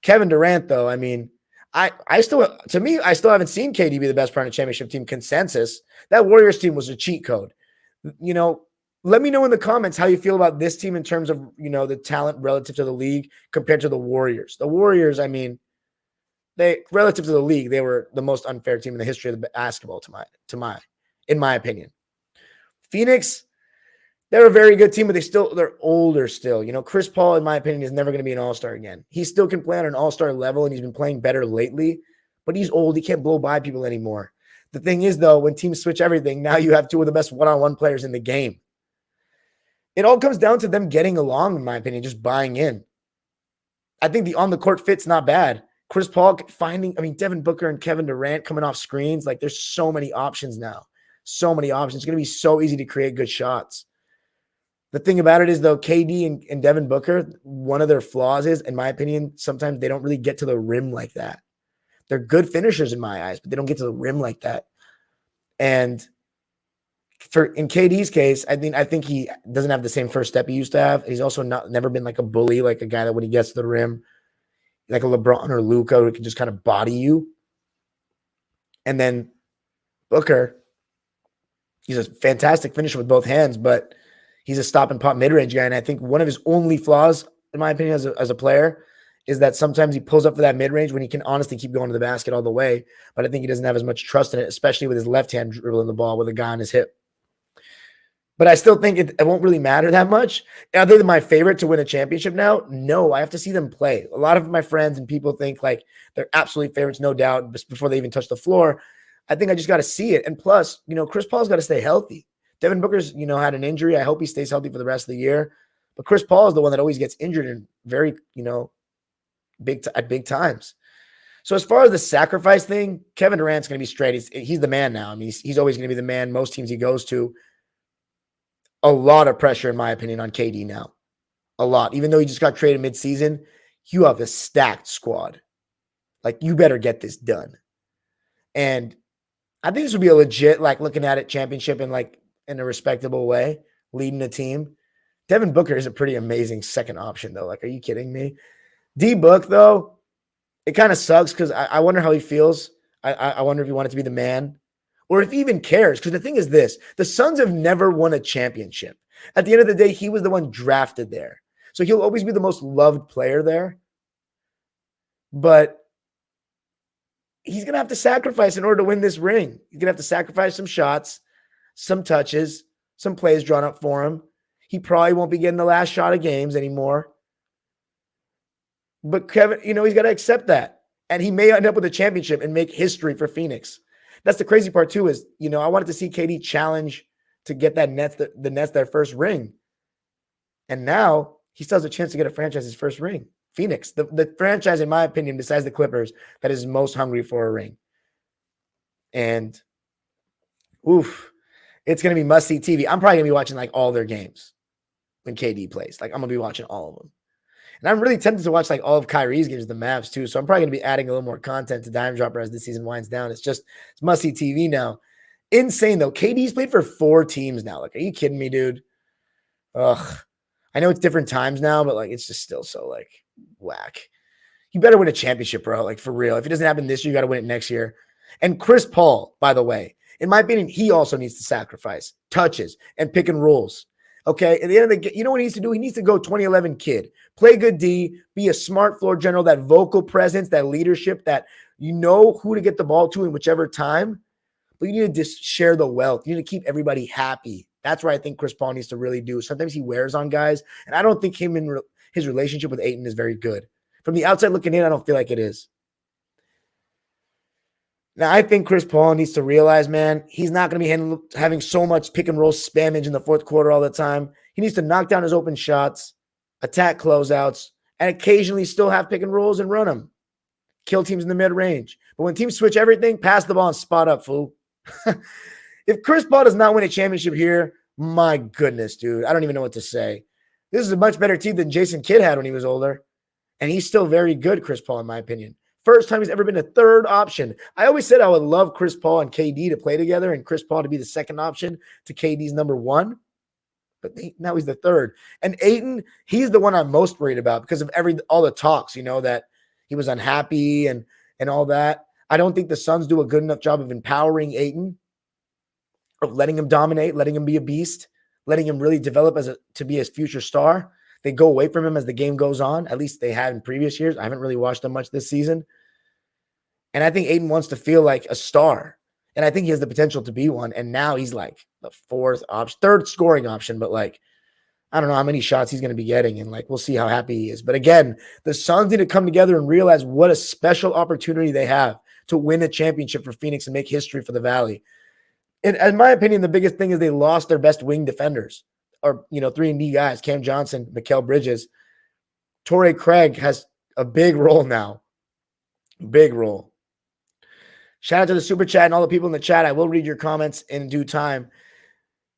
Kevin Durant, though, I mean, I still haven't seen KD be the best player on a championship team consensus. That Warriors team was a cheat code. Let me know in the comments how you feel about this team in terms of, the talent relative to the league compared to the Warriors. The Warriors, I mean, relative to the league, they were the most unfair team in the history of the basketball in my opinion. Phoenix, they're a very good team, but they're older still. Chris Paul, in my opinion, is never going to be an all-star again. He still can play on an all-star level, and he's been playing better lately, but he's old. He can't blow by people anymore. The thing is, though, when teams switch everything, now you have two of the best one-on-one players in the game. It all comes down to them getting along, in my opinion, just buying in. I think the on-the-court fit's not bad. Chris Paul Devin Booker and Kevin Durant coming off screens. Like, there's so many options now. So many options. It's going to be so easy to create good shots. The thing about it is, though, KD and Devin Booker, one of their flaws is, in my opinion, sometimes they don't really get to the rim like that. They're good finishers in my eyes, but they don't get to the rim like that. And in KD's case, I think he doesn't have the same first step he used to have. He's also never been like a bully, like a guy that when he gets to the rim, like a LeBron or Luka, who can just kind of body you. And then Booker, he's a fantastic finisher with both hands, but he's a stop and pop mid-range guy. And I think one of his only flaws, in my opinion, as a player, is that sometimes he pulls up for that mid-range when he can honestly keep going to the basket all the way. But I think he doesn't have as much trust in it, especially with his left hand dribbling the ball with a guy on his hip. But I still think it won't really matter that much. Other than my favorite to win a championship now, no, I have to see them play. A lot of my friends and people think like they're absolute favorites, no doubt, before they even touch the floor. I think I just got to see it. And plus, Chris Paul's got to stay healthy. Devin Booker's, had an injury. I hope he stays healthy for the rest of the year. But Chris Paul is the one that always gets injured in very, at big times. So as far as the sacrifice thing, Kevin Durant's going to be straight. He's the man now. I mean, he's always going to be the man most teams he goes to. A lot of pressure, in my opinion, on KD now. A lot. Even though he just got traded midseason, you have a stacked squad. Like, you better get this done. And I think this would be a legit, looking at it, championship in a respectable way, leading the team. Devin Booker is a pretty amazing second option, though. Are you kidding me? D-Book, though, it kind of sucks because I wonder how he feels. I wonder if he wanted to be the man. Or if he even cares, because the thing is this, the Suns have never won a championship. At the end of the day, he was the one drafted there. So he'll always be the most loved player there. But he's going to have to sacrifice in order to win this ring. He's going to have to sacrifice some shots, some touches, some plays drawn up for him. He probably won't be getting the last shot of games anymore. But Kevin, he's got to accept that. And he may end up with a championship and make history for Phoenix. That's the crazy part too is, I wanted to see KD challenge to get the Nets their first ring. And now he still has a chance to get a franchise's first ring. Phoenix, the franchise, in my opinion, besides the Clippers, that is most hungry for a ring. And, it's going to be must-see TV. I'm probably going to be watching all their games when KD plays. I'm going to be watching all of them. And I'm really tempted to watch all of Kyrie's games, the Mavs too. So I'm probably going to be adding a little more content to Dime Dropper as this season winds down. It's must-see TV now. Insane though. KD's played for 4 teams now. Are you kidding me, dude? Ugh. I know it's different times now, but it's just still so whack. You better win a championship, bro. For real. If it doesn't happen this year, you got to win it next year. And Chris Paul, by the way, In my opinion, he also needs to sacrifice touches and pick and rolls. Okay, at the end of the game, you know what he needs to do? He needs to go 2011 kid. Play good D, be a smart floor general, that vocal presence, that leadership, that you know who to get the ball to in whichever time. But you need to just share the wealth. You need to keep everybody happy. That's what I think Chris Paul needs to really do. Sometimes he wears on guys, and I don't think his relationship with Ayton is very good. From the outside looking in, I don't feel like it is. Now, I think Chris Paul needs to realize, man, he's not going to be having so much pick and roll spammage in the fourth quarter all the time. He needs to knock down his open shots, attack closeouts, and occasionally still have pick and rolls and run them. Kill teams in the mid-range. But when teams switch everything, pass the ball and spot up, fool. If Chris Paul does not win a championship here, my goodness, dude, I don't even know what to say. This is a much better team than Jason Kidd had when he was older. And he's still very good, Chris Paul, in my opinion. First time he's ever been a third option. I always said I would love Chris Paul and KD to play together and Chris Paul to be the second option to KD's number one. But now he's the third. And Ayton, he's the one I'm most worried about because of all the talks, that he was unhappy and all that. I don't think the Suns do a good enough job of empowering Ayton, of letting him dominate, letting him be a beast, letting him really develop to be his future star. They go away from him as the game goes on. At least they have in previous years. I haven't really watched them much this season. And I think Ayton wants to feel like a star. And I think he has the potential to be one. And now he's like the third scoring option. But I don't know how many shots he's going to be getting. And we'll see how happy he is. But again, the Suns need to come together and realize what a special opportunity they have to win a championship for Phoenix and make history for the Valley. And in my opinion, the biggest thing is they lost their best wing defenders. Or, 3-and-D guys, Cam Johnson, Mikal Bridges. Torrey Craig has a big role now. Big role. Shout out to the super chat and all the people in the chat. I will read your comments in due time.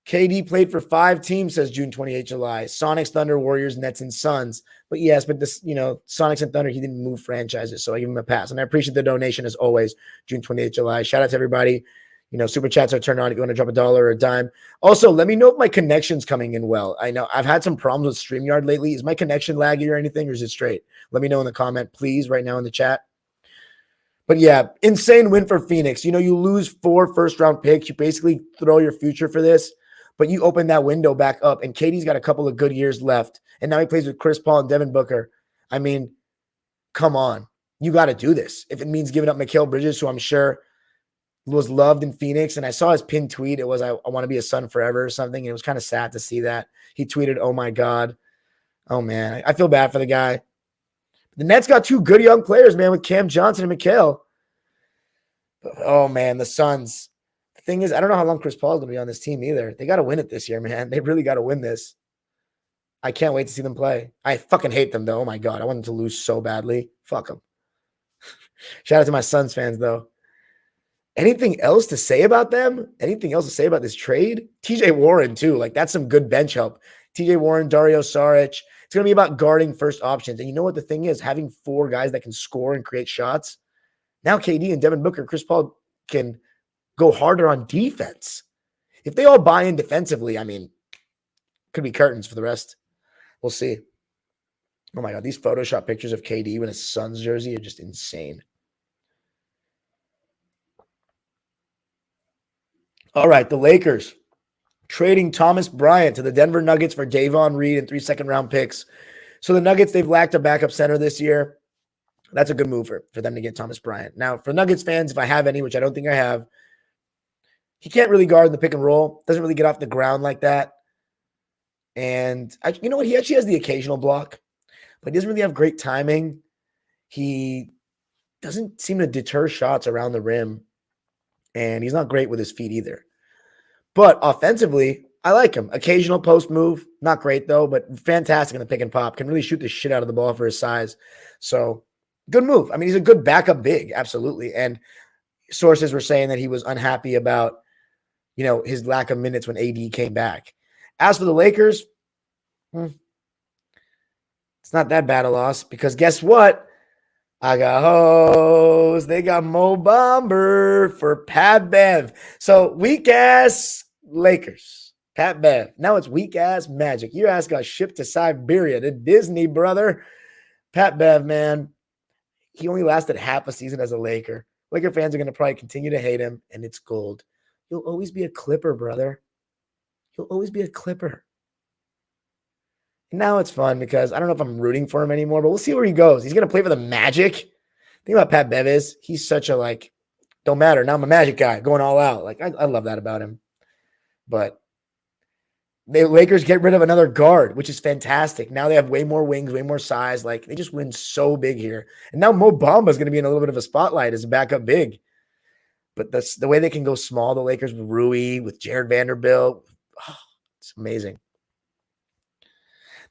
KD played for 5 teams, says June 28, July. Sonics, Thunder, Warriors, Nets, and Suns. But yes, this, Sonics and Thunder, he didn't move franchises, so I give him a pass. And I appreciate the donation as always, June 28, July. Shout out to everybody. Super chats are turned on if you want to drop $1 or a dime. Also, let me know if my connection's coming in well. I know I've had some problems with StreamYard lately. Is my connection laggy or anything, or is it straight? Let me know in the comment, please, right now in the chat. But yeah, insane win for Phoenix. You lose 4 first-round picks. You basically throw your future for this, but you open that window back up, and KD's got a couple of good years left, and now he plays with Chris Paul and Devin Booker. I mean, come on. You got to do this. If it means giving up Mikal Bridges, who I'm sure was loved in Phoenix, and I saw his pinned tweet. It was, I want to be a Sun forever or something, and it was kind of sad to see that. He tweeted, oh my God. Oh man, I feel bad for the guy. The Nets got 2 good young players, man, with Cam Johnson and Mikal. Oh man, the Suns. The thing is, I don't know how long Chris Paul's going to be on this team either. They got to win it this year, man. They really got to win this. I can't wait to see them play. I fucking hate them though. Oh my God, I want them to lose so badly. Fuck them. Shout out to my Suns fans though. Anything else to say about them? Anything else to say about this trade? TJ Warren, too. That's some good bench help. TJ Warren, Dario Saric. It's going to be about guarding first options. And you know what the thing is? Having 4 guys that can score and create shots. Now KD and Devin Booker, Chris Paul can go harder on defense. If they all buy in defensively, could be curtains for the rest. We'll see. Oh my God, these Photoshop pictures of KD in a Suns jersey are just insane. All right, the Lakers trading Thomas Bryant to the Denver Nuggets for Davon Reed and 3 second-round picks. So the Nuggets, they've lacked a backup center this year. That's a good move for them to get Thomas Bryant. Now, for Nuggets fans, if I have any, which I don't think I have, he can't really guard in the pick and roll. Doesn't really get off the ground like that. And you know what? He actually has the occasional block, but he doesn't really have great timing. He doesn't seem to deter shots around the rim. And he's not great with his feet either. But offensively, I like him. Occasional post move. Not great, though, but fantastic in the pick and pop. Can really shoot the shit out of the ball for his size. So, good move. He's a good backup big. Absolutely. And sources were saying that he was unhappy about, his lack of minutes when AD came back. As for the Lakers, it's not that bad a loss because guess what? I got hoes. They got Mo Bamber for Pat Bev. So weak-ass Lakers. Pat Bev. Now it's weak-ass Magic. Your ass got shipped to Siberia, to Disney, brother. Pat Bev, man. He only lasted half a season as a Laker. Laker fans are going to probably continue to hate him, and it's gold. You'll always be a Clipper, brother. You'll always be a Clipper. And now it's fun because I don't know if I'm rooting for him anymore, but we'll see where he goes. He's going to play for the Magic. Think about Pat Bev is. He's such a, like, don't matter. Now I'm a Magic guy going all out. Like, I love that about him. But the Lakers get rid of another guard, which is fantastic. Now they have way more wings, way more size. Like, they just win so big here. And now Mo Bamba is going to be in a little bit of a spotlight as a backup big. But the way they can go small, the Lakers with Rui, with Jared Vanderbilt, it's amazing.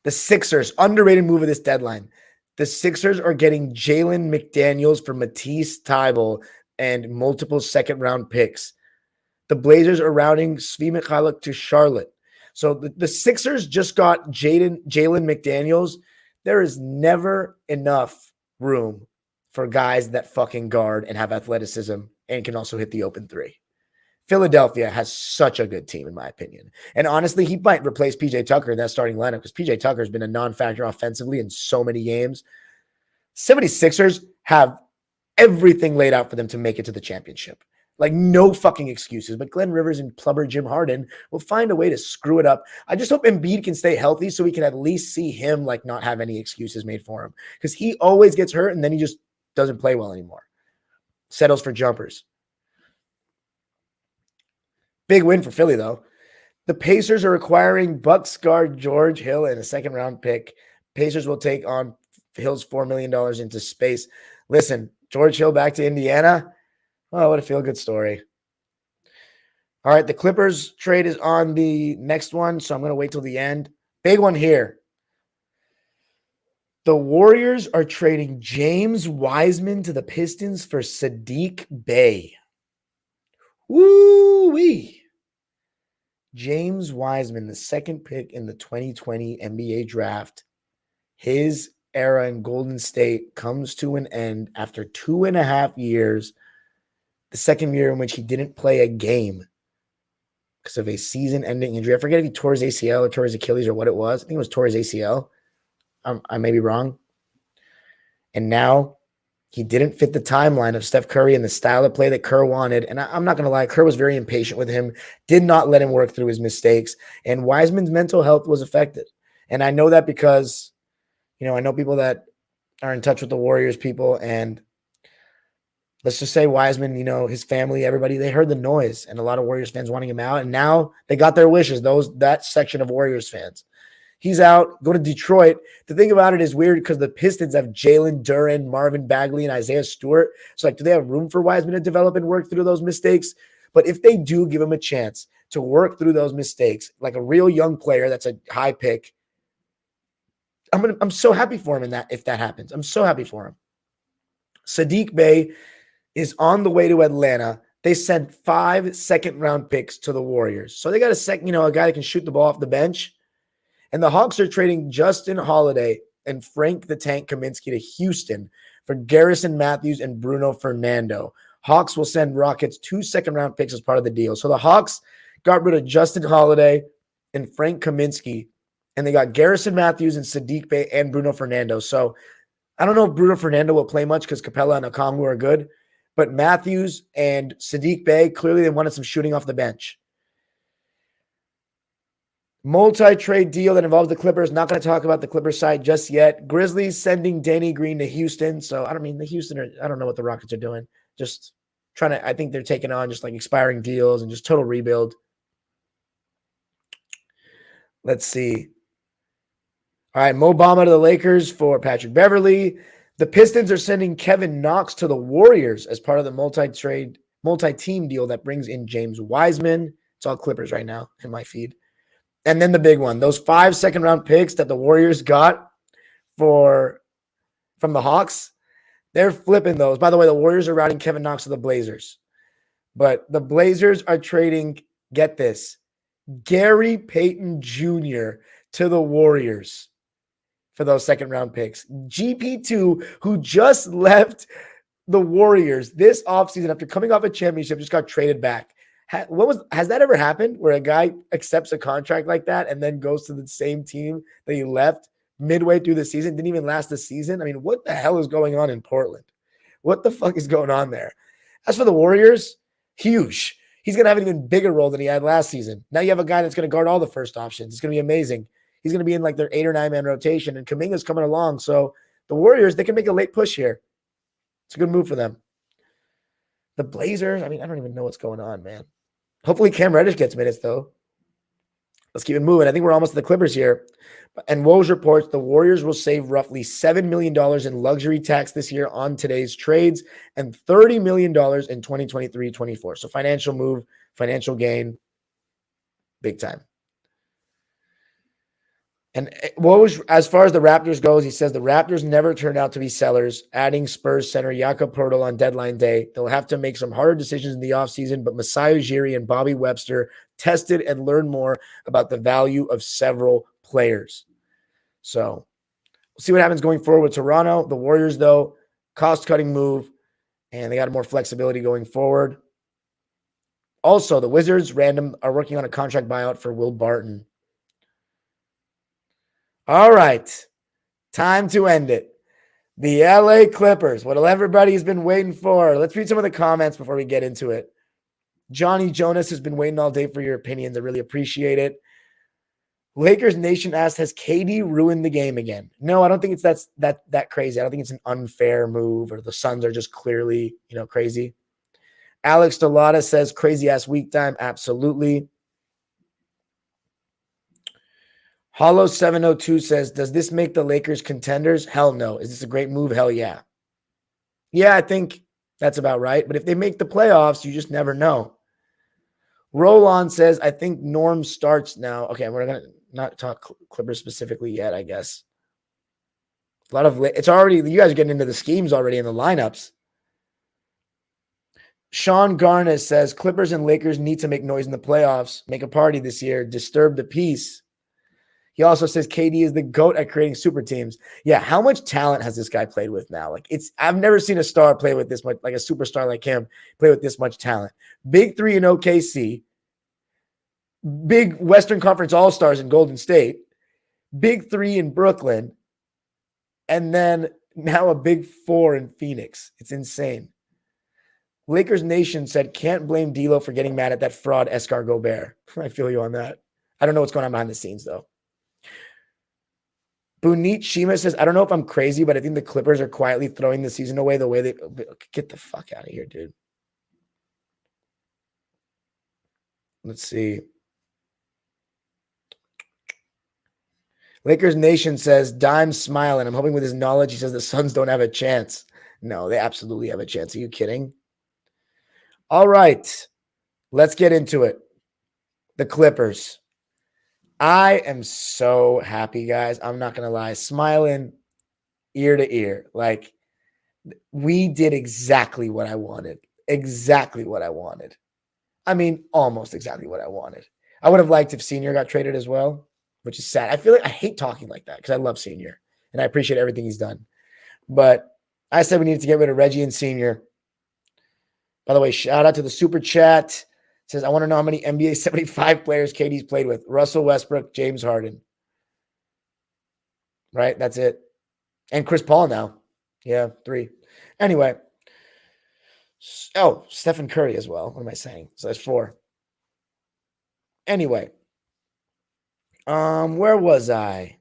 The Sixers, underrated move of this deadline. The Sixers are getting Jalen McDaniels for Matisse Thybulle and multiple second-round picks. The Blazers are routing Svi Mykhailiuk to Charlotte. So the Sixers just got Jalen McDaniels. There is never enough room for guys that fucking guard and have athleticism and can also hit the open three. Philadelphia has such a good team, in my opinion. And honestly, he might replace PJ Tucker in that starting lineup because PJ Tucker has been a non-factor offensively in so many games. 76ers have everything laid out for them to make it to the championship. Like, no fucking excuses. But Glenn Rivers and plumber Jim Harden will find a way to screw it up. I just hope Embiid can stay healthy so we can at least see him, like, not have any excuses made for him. Because he always gets hurt and then he just doesn't play well anymore. Settles for jumpers. Big win for Philly, though. The Pacers are acquiring Bucks guard George Hill and a second-round pick. Pacers will take on Hill's $4 million into space. Listen, George Hill back to Indiana. Oh, what a feel-good story. All right, the Clippers trade is on the next one, so I'm going to wait till the end. Big one here. The Warriors are trading James Wiseman to the Pistons for Saddiq Bey. Woo-wee. James Wiseman, the second pick in the 2020 NBA draft. His era in Golden State comes to an end after 2.5 years. The second year in which he didn't play a game because of a season-ending injury. I forget if he tore his ACL or tore his Achilles or what it was. I think it was tore his ACL. I may be wrong. And now he didn't fit the timeline of Steph Curry and the style of play that Kerr wanted. And I'm not going to lie, Kerr was very impatient with him, did not let him work through his mistakes. And Wiseman's mental health was affected. And I know that because, I know people that are in touch with the Warriors people. And let's just say Wiseman, his family, everybody, they heard the noise and a lot of Warriors fans wanting him out. And now they got their wishes, that section of Warriors fans. He's out, go to Detroit. The thing about it is weird because the Pistons have Jalen Duren, Marvin Bagley, and Isaiah Stewart. So, do they have room for Wiseman to develop and work through those mistakes? But if they do give him a chance to work through those mistakes, like a real young player that's a high pick, I'm so happy for him in that if that happens. I'm so happy for him. Saddiq Bey is on the way to Atlanta. They sent 5 second-round picks to the Warriors. So they got a guy that can shoot the ball off the bench. And the Hawks are trading Justin Holiday and Frank the Tank Kaminsky to Houston for Garrison Matthews and Bruno Fernando. Hawks will send Rockets 2 second-round picks as part of the deal. So the Hawks got rid of Justin Holiday and Frank Kaminsky, and they got Garrison Matthews and Saddiq Bey and Bruno Fernando. So I don't know if Bruno Fernando will play much because Capella and Okongwu are good, but Matthews and Saddiq Bey, clearly they wanted some shooting off the bench. Multi-trade deal that involves the Clippers. Not going to talk about the Clippers side just yet. Grizzlies sending Danny Green to Houston. So, I don't know what the Rockets are doing. Just I think they're taking on just like expiring deals and just total rebuild. Let's see. All right, Mo Bamba to the Lakers for Patrick Beverley. The Pistons are sending Kevin Knox to the Warriors as part of the multi-team deal that brings in James Wiseman. It's all Clippers right now in my feed. And then the big one, those 5 second-round picks that the Warriors got from the Hawks, they're flipping those. By the way, the Warriors are routing Kevin Knox to the Blazers. But the Blazers are trading, get this, Gary Payton Jr. to the Warriors for those second-round picks. GP2, who just left the Warriors this offseason after coming off a championship, just got traded back. Has that ever happened where a guy accepts a contract like that and then goes to the same team that he left midway through the season, didn't even last the season? I mean, what the hell is going on in Portland? What the fuck is going on there? As for the Warriors, huge He's going to have an even bigger role than he had last season. Now you have a guy that's going to guard all the first options. It's going to be amazing. He's going to be in like their 8 or 9 man rotation, and Kuminga's coming along. So the Warriors, they can make a late push here. It's a good move for them. The Blazers, I mean, I don't even know what's going on, man. Hopefully Cam Reddish gets minutes, though. Let's keep it moving. I think we're almost to the Clippers here. And Woj reports the Warriors will save roughly $7 million in luxury tax this year on today's trades and $30 million in 2023-24. So financial move, financial gain, big time. And Woj, as far as the Raptors goes, he says the Raptors never turned out to be sellers, adding Spurs center Jakob Poeltl on deadline day. They'll have to make some harder decisions in the offseason, but Masai Ujiri and Bobby Webster tested and learned more about the value of several players. So we'll see what happens going forward with Toronto. The Warriors, though, cost-cutting move, and they got more flexibility going forward. Also, the Wizards are working on a contract buyout for Will Barton. All right, time to end it. The LA Clippers, what everybody's been waiting for. Let's read some of the comments before we get into it. Johnny Jonas has been waiting all day for your opinions. I really appreciate it. Lakers Nation asked, has KD ruined the game again? No, I don't think it's that crazy. I don't think it's an unfair move or the Suns are just clearly, crazy. Alex Delata says, crazy ass week time. Absolutely. Hollow 702 says, does this make the Lakers contenders? Hell no. Is this a great move? Hell yeah. Yeah, I think that's about right. But if they make the playoffs, you just never know. Roland says, I think Norm starts now. Okay, we're going to not talk Clippers specifically yet, I guess. It's already, you guys are getting into the schemes already in the lineups. Sean Garnett says, Clippers and Lakers need to make noise in the playoffs, make a party this year, disturb the peace. He also says KD is the GOAT at creating super teams. Yeah, how much talent has this guy played with now? I've never seen a star play with this much, like a superstar like him, play with this much talent. Big three in OKC, big Western Conference All-Stars in Golden State, big three in Brooklyn, and then now a big four in Phoenix. It's insane. Lakers Nation said, can't blame D'Lo for getting mad at that fraud Escar Gobert. I feel you on that. I don't know what's going on behind the scenes, though. Bunit Shima says, I don't know if I'm crazy, but I think the Clippers are quietly throwing the season away the way they get the fuck out of here, dude. Let's see. Lakers Nation says, Dime's smiling. I'm hoping with his knowledge, he says the Suns don't have a chance. No, they absolutely have a chance. Are you kidding? All right. Let's get into it. The Clippers. I am so happy, guys. I'm not going to lie. Smiling ear to ear. We did exactly what I wanted. Exactly what I wanted. I mean, almost exactly what I wanted. I would have liked if Senior got traded as well, which is sad. I feel like I hate talking like that because I love Senior and I appreciate everything he's done. But I said we needed to get rid of Reggie and Senior. By the way, shout out to the super chat. It says, I want to know how many NBA 75 players KD's played with. Russell Westbrook, James Harden. Right? That's it. And Chris Paul now. Yeah, 3. Anyway. Oh, Stephen Curry as well. What am I saying? So that's 4. Anyway. Where was I?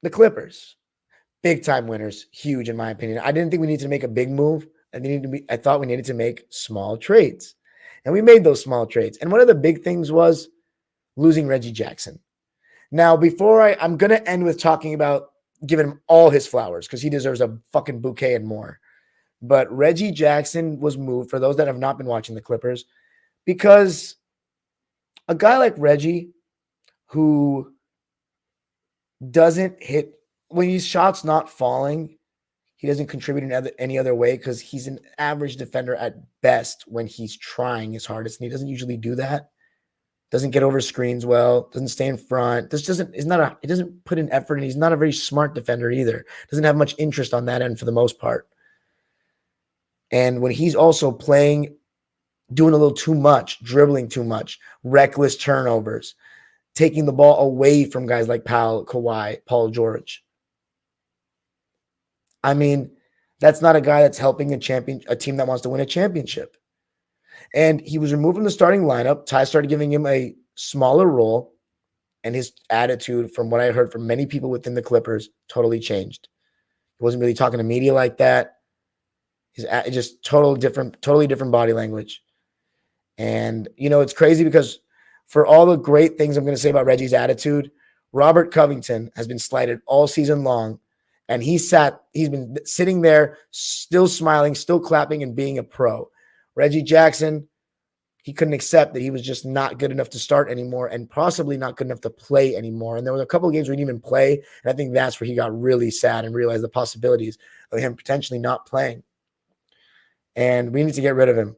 The Clippers. Big time winners. Huge in my opinion. I didn't think we needed to make a big move. I thought we needed to make small trades. And we made those small trades. And one of the big things was losing Reggie Jackson. Now, before I'm going to end with talking about giving him all his flowers because he deserves a fucking bouquet and more. But Reggie Jackson was moved, for those that have not been watching the Clippers, because a guy like Reggie who doesn't hit, when his shot's not falling, he doesn't contribute in any other way because he's an average defender at best when he's trying his hardest, and he doesn't usually do that. Doesn't get over screens well, doesn't stay in front. He doesn't put in effort, and he's not a very smart defender either. Doesn't have much interest on that end for the most part. And when he's also playing, doing a little too much, dribbling too much, reckless turnovers, taking the ball away from guys like Kawhi, Paul George. I mean, that's not a guy that's helping a team that wants to win a championship. And he was removed from the starting lineup. Ty started giving him a smaller role, and his attitude, from what I heard from many people within the Clippers, totally changed. He wasn't really talking to media like that. Just totally different body language. And, it's crazy because for all the great things I'm going to say about Reggie's attitude, Robert Covington has been slighted all season long. And he's been sitting there still smiling, still clapping, and being a pro. Reggie Jackson, he couldn't accept that he was just not good enough to start anymore and possibly not good enough to play anymore. And there were a couple of games where he didn't even play. And I think that's where he got really sad and realized the possibilities of him potentially not playing. And we need to get rid of him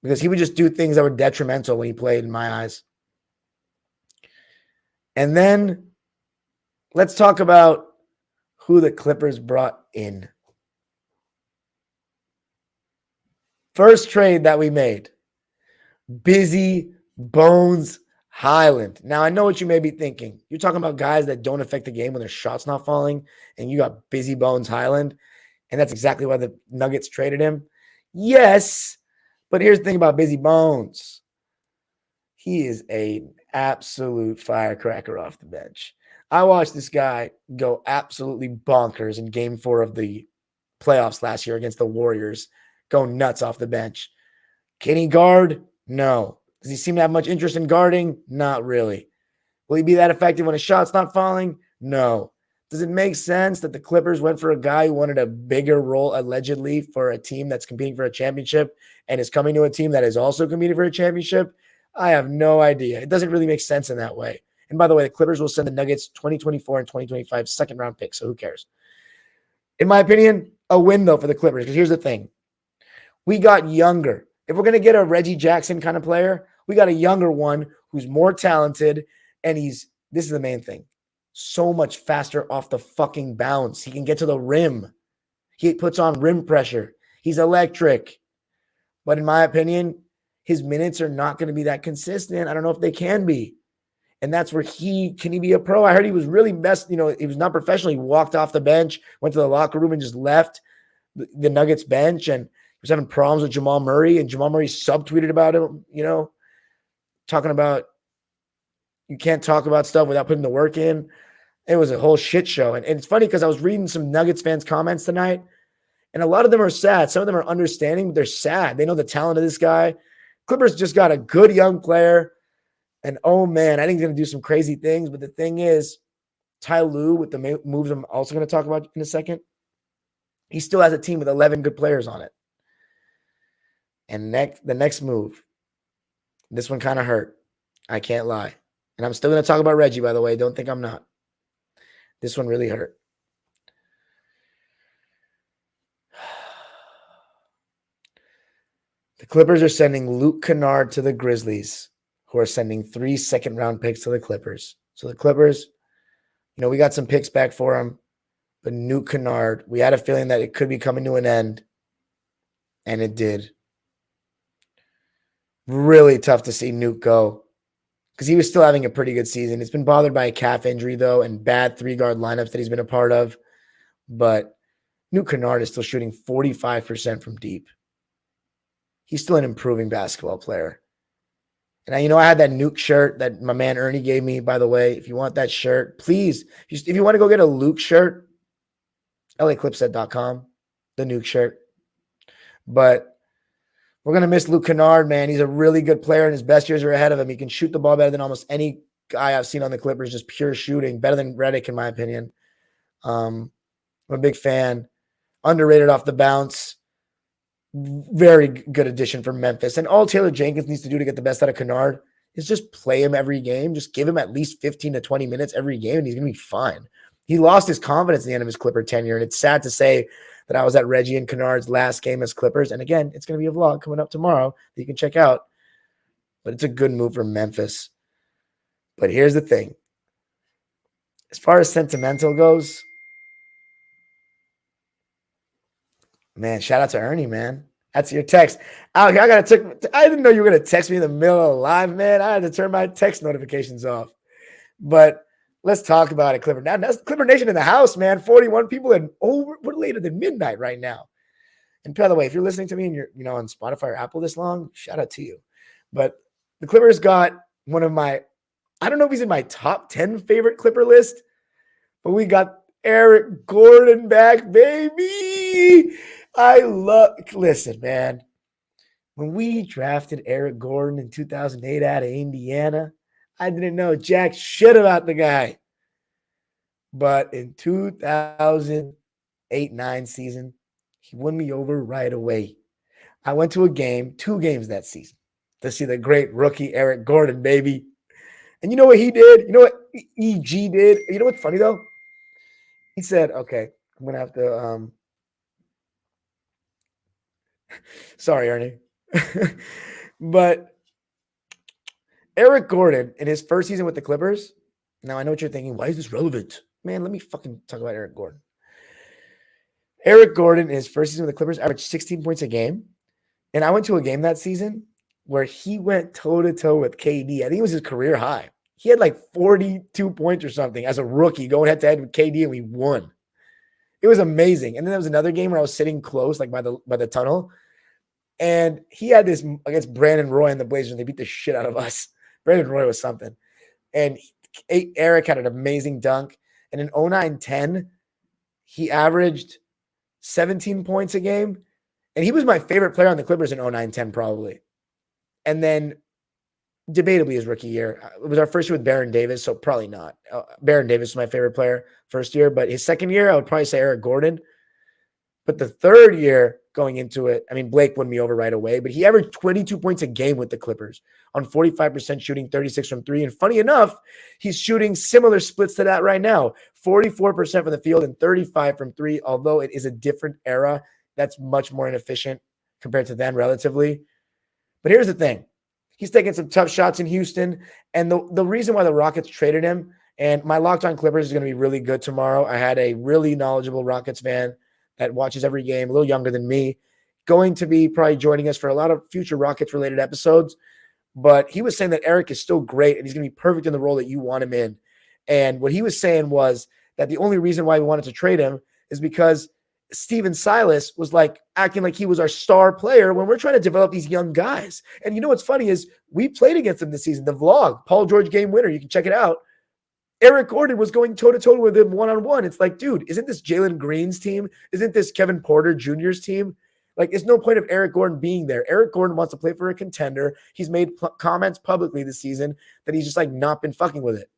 because he would just do things that were detrimental when he played, in my eyes. And then let's talk about who the Clippers brought in. First trade that we made, Busy Bones Highland. Now, I know what you may be thinking. You're talking about guys that don't affect the game when their shot's not falling, and you got Busy Bones Highland, and that's exactly why the Nuggets traded him. Yes, but here's the thing about Busy Bones. He is an absolute firecracker off the bench. I watched this guy go absolutely bonkers in Game 4 of the playoffs last year against the Warriors, go nuts off the bench. Can he guard? No. Does he seem to have much interest in guarding? Not really. Will he be that effective when a shot's not falling? No. Does it make sense that the Clippers went for a guy who wanted a bigger role, allegedly, for a team that's competing for a championship and is coming to a team that is also competing for a championship? I have no idea. It doesn't really make sense in that way. And by the way, the Clippers will send the Nuggets 2024 and 2025 second-round picks, so who cares? In my opinion, a win, though, for the Clippers, because here's the thing. We got younger. If we're going to get a Reggie Jackson kind of player, we got a younger one who's more talented, and this is the main thing, so much faster off the fucking bounce. He can get to the rim. He puts on rim pressure. He's electric. But in my opinion, his minutes are not going to be that consistent. I don't know if they can be. And that's where can he be a pro? I heard he was really best. He was not professional. He walked off the bench, went to the locker room and just left the Nuggets bench. And he was having problems with Jamal Murray. And Jamal Murray subtweeted about him, talking about you can't talk about stuff without putting the work in. It was a whole shit show. And it's funny because I was reading some Nuggets fans' comments tonight. And a lot of them are sad. Some of them are understanding, but they're sad. They know the talent of this guy. Clippers just got a good young player. And, oh, man, I think he's going to do some crazy things. But the thing is, Ty Lue, with the moves I'm also going to talk about in a second, he still has a team with 11 good players on it. And the next move, this one kind of hurt. I can't lie. And I'm still going to talk about Reggie, by the way. Don't think I'm not. This one really hurt. The Clippers are sending Luke Kennard to the Grizzlies, who are sending 3 second-round picks to the Clippers. So the Clippers, we got some picks back for him, but Luke Kennard, we had a feeling that it could be coming to an end, and it did. Really tough to see Nuke go because he was still having a pretty good season. It's been bothered by a calf injury, though, and bad 3-guard lineups that he's been a part of. But Luke Kennard is still shooting 45% from deep. He's still an improving basketball player. And I had that Nuke shirt that my man Ernie gave me, by the way. If you want that shirt, please, if you want to go get a Luke shirt, LAClipset.com, the Nuke shirt. But we're going to miss Luke Kennard, man. He's a really good player, and his best years are ahead of him. He can shoot the ball better than almost any guy I've seen on the Clippers, just pure shooting, better than Redick, in my opinion. I'm a big fan. Underrated off the bounce. Very good addition for Memphis. And all Taylor Jenkins needs to do to get the best out of Kennard is just play him every game. Just give him at least 15 to 20 minutes every game, and he's going to be fine. He lost his confidence at the end of his Clipper tenure, and it's sad to say that I was at Reggie and Kennard's last game as Clippers. And again, it's going to be a vlog coming up tomorrow that you can check out. But it's a good move for Memphis. But here's the thing. As far as sentimental goes, man, shout out to Ernie, man. That's your text. I didn't know you were going to text me in the middle of the live, man. I had to turn my text notifications off. But let's talk about it, Clipper. Now, that's Clipper Nation in the house, man. 41 people, and we're later than midnight right now. And by the way, if you're listening to me and you're, on Spotify or Apple this long, shout out to you. But the Clippers got one of my, I don't know if he's in my top 10 favorite Clipper list, but we got Eric Gordon back, baby. Listen, man. When we drafted Eric Gordon in 2008 out of Indiana, I didn't know jack shit about the guy. But in 2008-9 season, he won me over right away. I went to two games that season to see the great rookie Eric Gordon, baby. And you know what he did? You know what EG did? You know what's funny, though? He said, okay, I'm going to have to sorry, Ernie. But Eric Gordon in his first season with the Clippers. Now, I know what you're thinking. Why is this relevant? Man, let me fucking talk about Eric Gordon. Eric Gordon in his first season with the Clippers averaged 16 points a game. And I went to a game that season where he went toe-to-toe with KD. I think it was his career high. He had like 42 points or something as a rookie going head-to-head with KD, and we won. It was amazing. And then there was another game where I was sitting close, like by the tunnel. And he had this against Brandon Roy and the Blazers, and they beat the shit out of us. Brandon Roy was something. And Eric had an amazing dunk. And in 09-10, he averaged 17 points a game. And he was my favorite player on the Clippers in 09-10 probably. And then debatably his rookie year. It was our first year with Baron Davis, so probably not. Baron Davis was my favorite player first year. But his second year, I would probably say Eric Gordon. But the third year going into it, I mean, Blake won me over right away, but he averaged 22 points a game with the Clippers on 45% shooting, 36 from three. And funny enough, he's shooting similar splits to that right now, 44% from the field and 35 from three, although it is a different era that's much more inefficient compared to then relatively. But here's the thing. He's taking some tough shots in Houston. And the reason why the Rockets traded him, and my Locked On Clippers is going to be really good tomorrow. I had a really knowledgeable Rockets fan that watches every game, a little younger than me, going to be probably joining us for a lot of future Rockets-related episodes. But he was saying that Eric is still great, and he's going to be perfect in the role that you want him in. And what he was saying was that the only reason why we wanted to trade him is because Steven Silas was like acting like he was our star player when we're trying to develop these young guys. And you know what's funny is we played against him this season. The vlog, Paul George game winner, you can check it out. Eric Gordon was going toe-to-toe with him one-on-one. It's like, dude, isn't this Jalen Green's team? Isn't this Kevin Porter Jr.'s team? Like, there's no point of Eric Gordon being there. Eric Gordon wants to play for a contender. He's made comments publicly this season that he's just like not been fucking with it.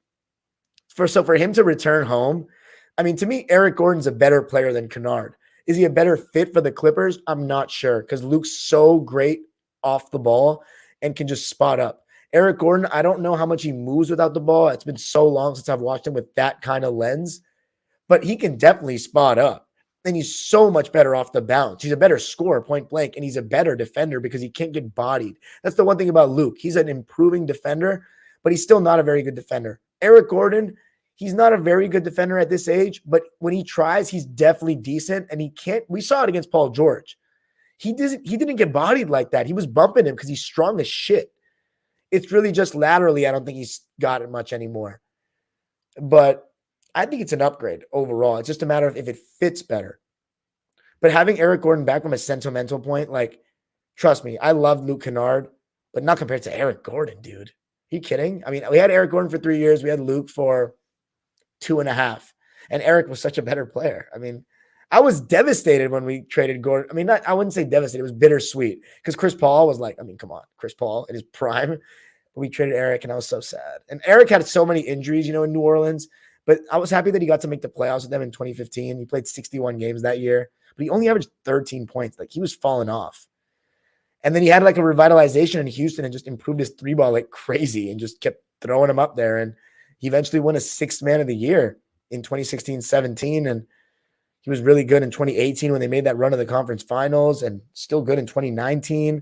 So for him to return home, I mean, to me, Eric Gordon's a better player than Kennard. Is he a better fit for the Clippers? I'm not sure because Luke's so great off the ball and can just spot up. Eric Gordon, I don't know how much he moves without the ball. It's been so long since I've watched him with that kind of lens, but he can definitely spot up. And he's so much better off the bounce. He's a better scorer, point blank, and he's a better defender because he can't get bodied. That's the one thing about Luke. He's an improving defender, but he's still not a very good defender. Eric Gordon, he's not a very good defender at this age, but when he tries, he's definitely decent, and he can't. We saw it against Paul George. He didn't get bodied like that. He was bumping him because he's strong as shit. It's really just laterally, I don't think he's got it much anymore. But I think it's an upgrade overall. It's just a matter of if it fits better. But having Eric Gordon back from a sentimental point, like, trust me, I love Luke Kennard, but not compared to Eric Gordon, dude. Are you kidding? I mean, we had Eric Gordon for 3 years. We had Luke for 2.5. And Eric was such a better player. I mean, I was devastated when we traded Gordon. I mean, I wouldn't say devastated. It was bittersweet because Chris Paul was like, I mean, come on, Chris Paul in his prime. But we traded Eric, and I was so sad. And Eric had so many injuries, in New Orleans. But I was happy that he got to make the playoffs with them in 2015. He played 61 games that year, but he only averaged 13 points. Like, he was falling off. And then he had like a revitalization in Houston and just improved his three ball like crazy and just kept throwing him up there. And he eventually won a sixth man of the year in 2016-17. And he was really good in 2018 when they made that run to the conference finals, and still good in 2019.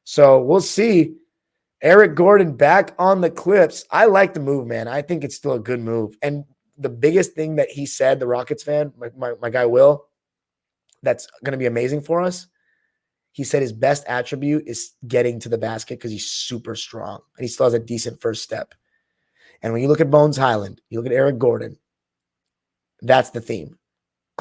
So we'll see. Eric Gordon back on the Clips. I like the move, man. I think it's still a good move. And the biggest thing that he said, the Rockets fan, my guy Will, that's going to be amazing for us. He said his best attribute is getting to the basket because he's super strong and he still has a decent first step. And when you look at Bones Highland, you look at Eric Gordon, that's the theme.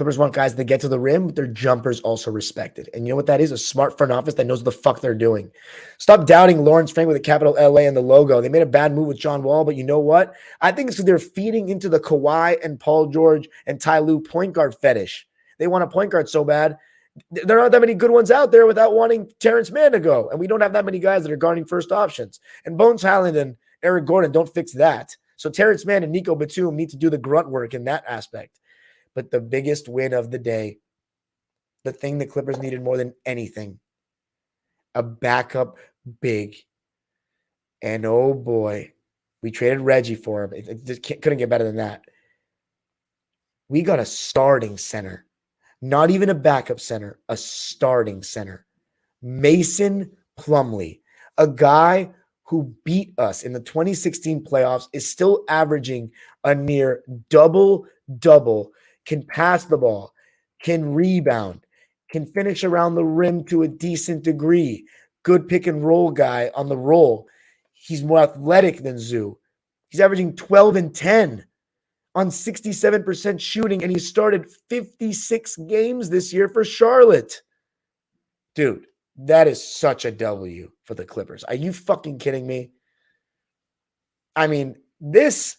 Clippers want guys that get to the rim, but their jumpers also respected. And you know what that is? A smart front office that knows what the fuck they're doing. Stop doubting Lawrence Frank with a capital LA in the logo. They made a bad move with John Wall, but you know what? I think it's because they're feeding into the Kawhi and Paul George and Ty Lue point guard fetish. They want a point guard so bad. There aren't that many good ones out there without wanting Terrence Mann to go. And we don't have that many guys that are guarding first options. And Bones Highland and Eric Gordon don't fix that. So Terrence Mann and Nico Batum need to do the grunt work in that aspect. But the biggest win of the day, the thing the Clippers needed more than anything, a backup big. And oh boy, we traded Reggie for him. It just couldn't get better than that. We got a starting center, not even a backup center, a starting center. Mason Plumlee, a guy who beat us in the 2016 playoffs, is still averaging a near double-double, can pass the ball, can rebound, can finish around the rim to a decent degree, good pick and roll guy on the roll. He's more athletic than Zoo. He's averaging 12 and 10 on 67% shooting, and he started 56 games this year for Charlotte. Dude, that is such a W for the Clippers. Are you fucking kidding me? I mean, this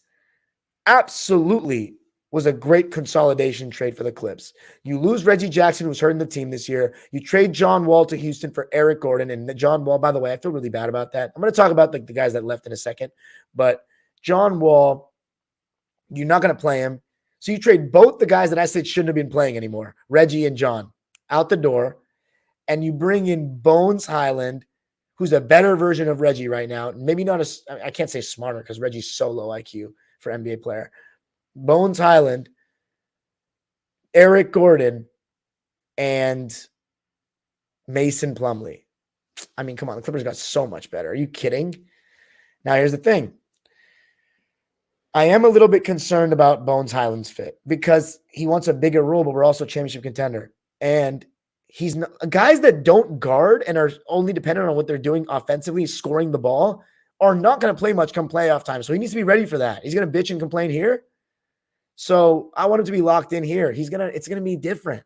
absolutely was a great consolidation trade for the Clips. You lose Reggie Jackson, who's hurting the team this year. You trade John Wall to Houston for Eric Gordon. And John Wall, by the way, I feel really bad about that. I'm going to talk about the guys that left in a second. But John Wall, you're not going to play him. So you trade both the guys that I said shouldn't have been playing anymore, Reggie and John, out the door. And you bring in Bones Highland, who's a better version of Reggie right now. Maybe not I can't say smarter because Reggie's so low IQ for NBA player. Bones Highland, Eric Gordon, and Mason Plumlee. I mean, come on, the Clippers got so much better. Are you kidding? Now, here's the thing. I am a little bit concerned about Bones Highland's fit because he wants a bigger role, but we're also a championship contender. And he's not, guys that don't guard and are only dependent on what they're doing offensively, scoring the ball, are not going to play much come playoff time. So he needs to be ready for that. He's going to bitch and complain here. So I want him to be locked in here. It's going to be different.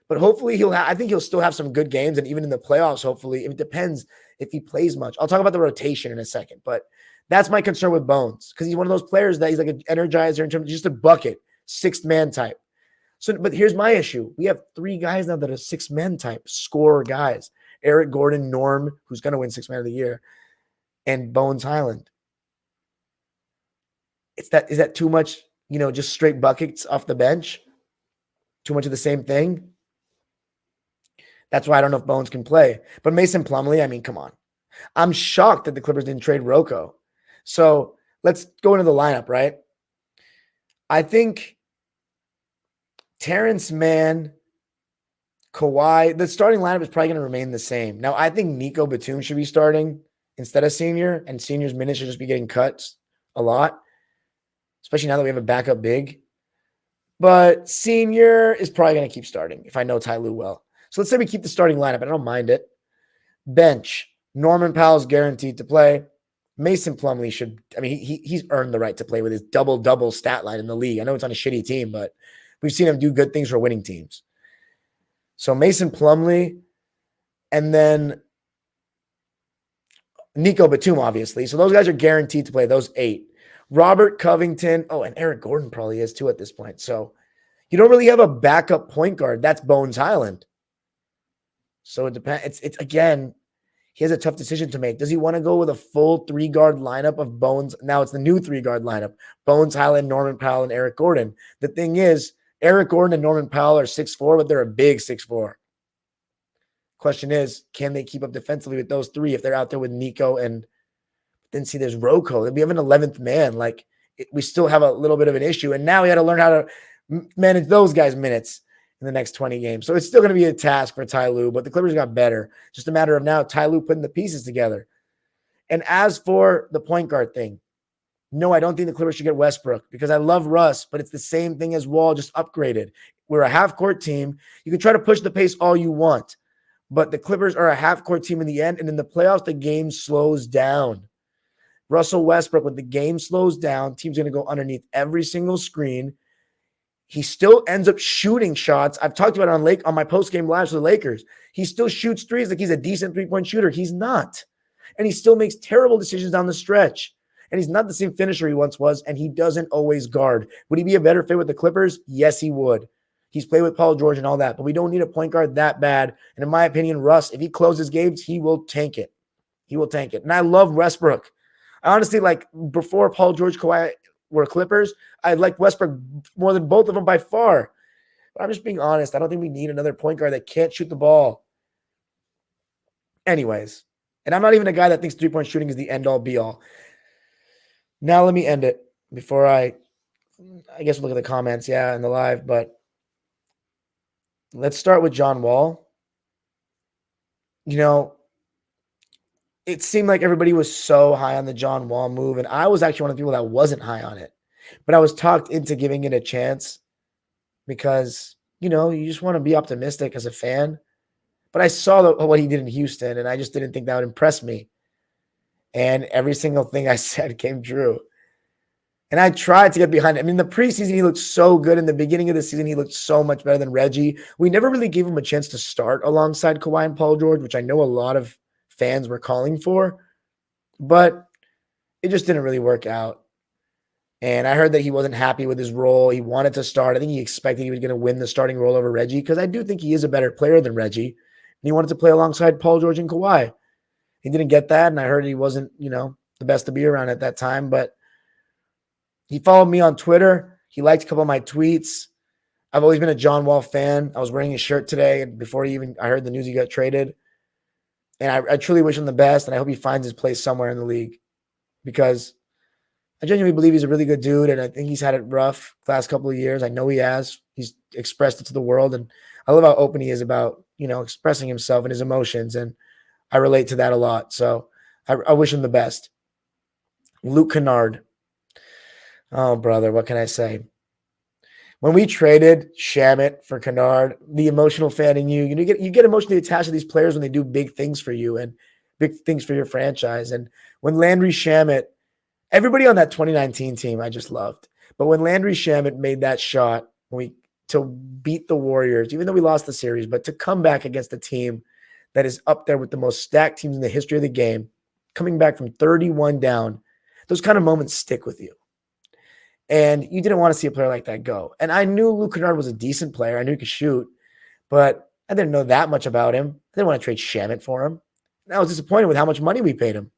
But hopefully I think he'll still have some good games. And even in the playoffs, hopefully, it depends if he plays much. I'll talk about the rotation in a second, but that's my concern with Bones because he's one of those players that he's like an energizer in terms of just a bucket, sixth man type. So, but here's my issue. We have three guys now that are sixth man type scorer guys. Eric Gordon, Norm, who's going to win sixth man of the year, and Bones Highland. Is that too much, just straight buckets off the bench? Too much of the same thing? That's why I don't know if Bones can play. But Mason Plumlee, I mean, come on. I'm shocked that the Clippers didn't trade Rocco. So let's go into the lineup, right? I think Terrence Mann, Kawhi, the starting lineup is probably going to remain the same. Now, I think Nico Batum should be starting instead of Senior, and Senior's minutes should just be getting cut a lot, especially now that we have a backup big. But Senior is probably going to keep starting if I know Ty Lue well. So let's say we keep the starting lineup. I don't mind it. Bench, Norman Powell's guaranteed to play. Mason Plumlee he's earned the right to play with his double-double stat line in the league. I know it's on a shitty team, but we've seen him do good things for winning teams. So Mason Plumlee, and then Nico Batum, obviously. So those guys are guaranteed to play, those 8. Robert Covington. Oh, and Eric Gordon probably is too at this point. So you don't really have a backup point guard. That's Bones Highland. So it depends. It's again, he has a tough decision to make. Does he want to go with a full 3-guard lineup of Bones? Now it's the new 3-guard lineup. Bones Highland, Norman Powell, and Eric Gordon. The thing is, Eric Gordon and Norman Powell are 6'4", but they're a big 6'4". Question is, can they keep up defensively with those 3 if they're out there with Nico and then see there's Rocco? We have an 11th man. We still have a little bit of an issue. And now we got to learn how to manage those guys' minutes in the next 20 games. So it's still going to be a task for Ty Lue, but the Clippers got better. Just a matter of now Ty Lue putting the pieces together. And as for the point guard thing, no, I don't think the Clippers should get Westbrook because I love Russ, but it's the same thing as Wall, just upgraded. We're a half-court team. You can try to push the pace all you want, but the Clippers are a half-court team in the end, and in the playoffs, the game slows down. Russell Westbrook, when the game slows down, team's going to go underneath every single screen. he still ends up shooting shots. I've talked about it on my post-game lives for the Lakers. He still shoots threes like he's a decent three-point shooter. He's not. And he still makes terrible decisions down the stretch. And he's not the same finisher he once was, and he doesn't always guard. Would he be a better fit with the Clippers? Yes, he would. He's played with Paul George and all that, but we don't need a point guard that bad. And in my opinion, Russ, if he closes games, he will tank it. He will tank it. And I love Westbrook. I honestly, like, before Paul George, Kawhi were Clippers, I liked Westbrook more than both of them by far. But I'm just being honest. I don't think we need another point guard that can't shoot the ball. Anyways, and I'm not even a guy that thinks three-point shooting is the end-all, be-all. Now let me end it before I guess we'll look at the comments, in the live, but let's start with John Wall. You know, it seemed like everybody was so high on the John Wall move, and I was actually one of the people that wasn't high on it. But I was talked into giving it a chance because, you just want to be optimistic as a fan. But I saw what he did in Houston, and I just didn't think that would impress me. And every single thing I said came true. And I tried to get behind it. I mean, the preseason, he looked so good. In the beginning of the season, he looked so much better than Reggie. We never really gave him a chance to start alongside Kawhi and Paul George, which I know a lot of fans were calling for. But it just didn't really work out. And I heard that he wasn't happy with his role. He wanted to start. I think he expected he was going to win the starting role over Reggie because I do think he is a better player than Reggie. And he wanted to play alongside Paul George and Kawhi. He didn't get that, and I heard he wasn't, the best to be around at that time. But he followed me on Twitter. He liked a couple of my tweets. I've always been a John Wall fan. I was wearing his shirt today, and before I heard the news he got traded. And I truly wish him the best, and I hope he finds his place somewhere in the league because I genuinely believe he's a really good dude, and I think he's had it rough the last couple of years. I know he has. He's expressed it to the world, and I love how open he is about, expressing himself and his emotions, and I relate to that a lot. So I wish him the best. Luke Kennard. Oh, brother, what can I say? When we traded Shamet for Kennard, the emotional fan in you get emotionally attached to these players when they do big things for you and big things for your franchise. And when Landry Shamet, everybody on that 2019 team I just loved. But when Landry Shamet made that shot to beat the Warriors, even though we lost the series, but to come back against a team that is up there with the most stacked teams in the history of the game, coming back from 31 down, those kind of moments stick with you. And you didn't want to see a player like that go. And I knew Luke Kennard was a decent player. I knew he could shoot, but I didn't know that much about him. I didn't want to trade Shamet for him. And I was disappointed with how much money we paid him.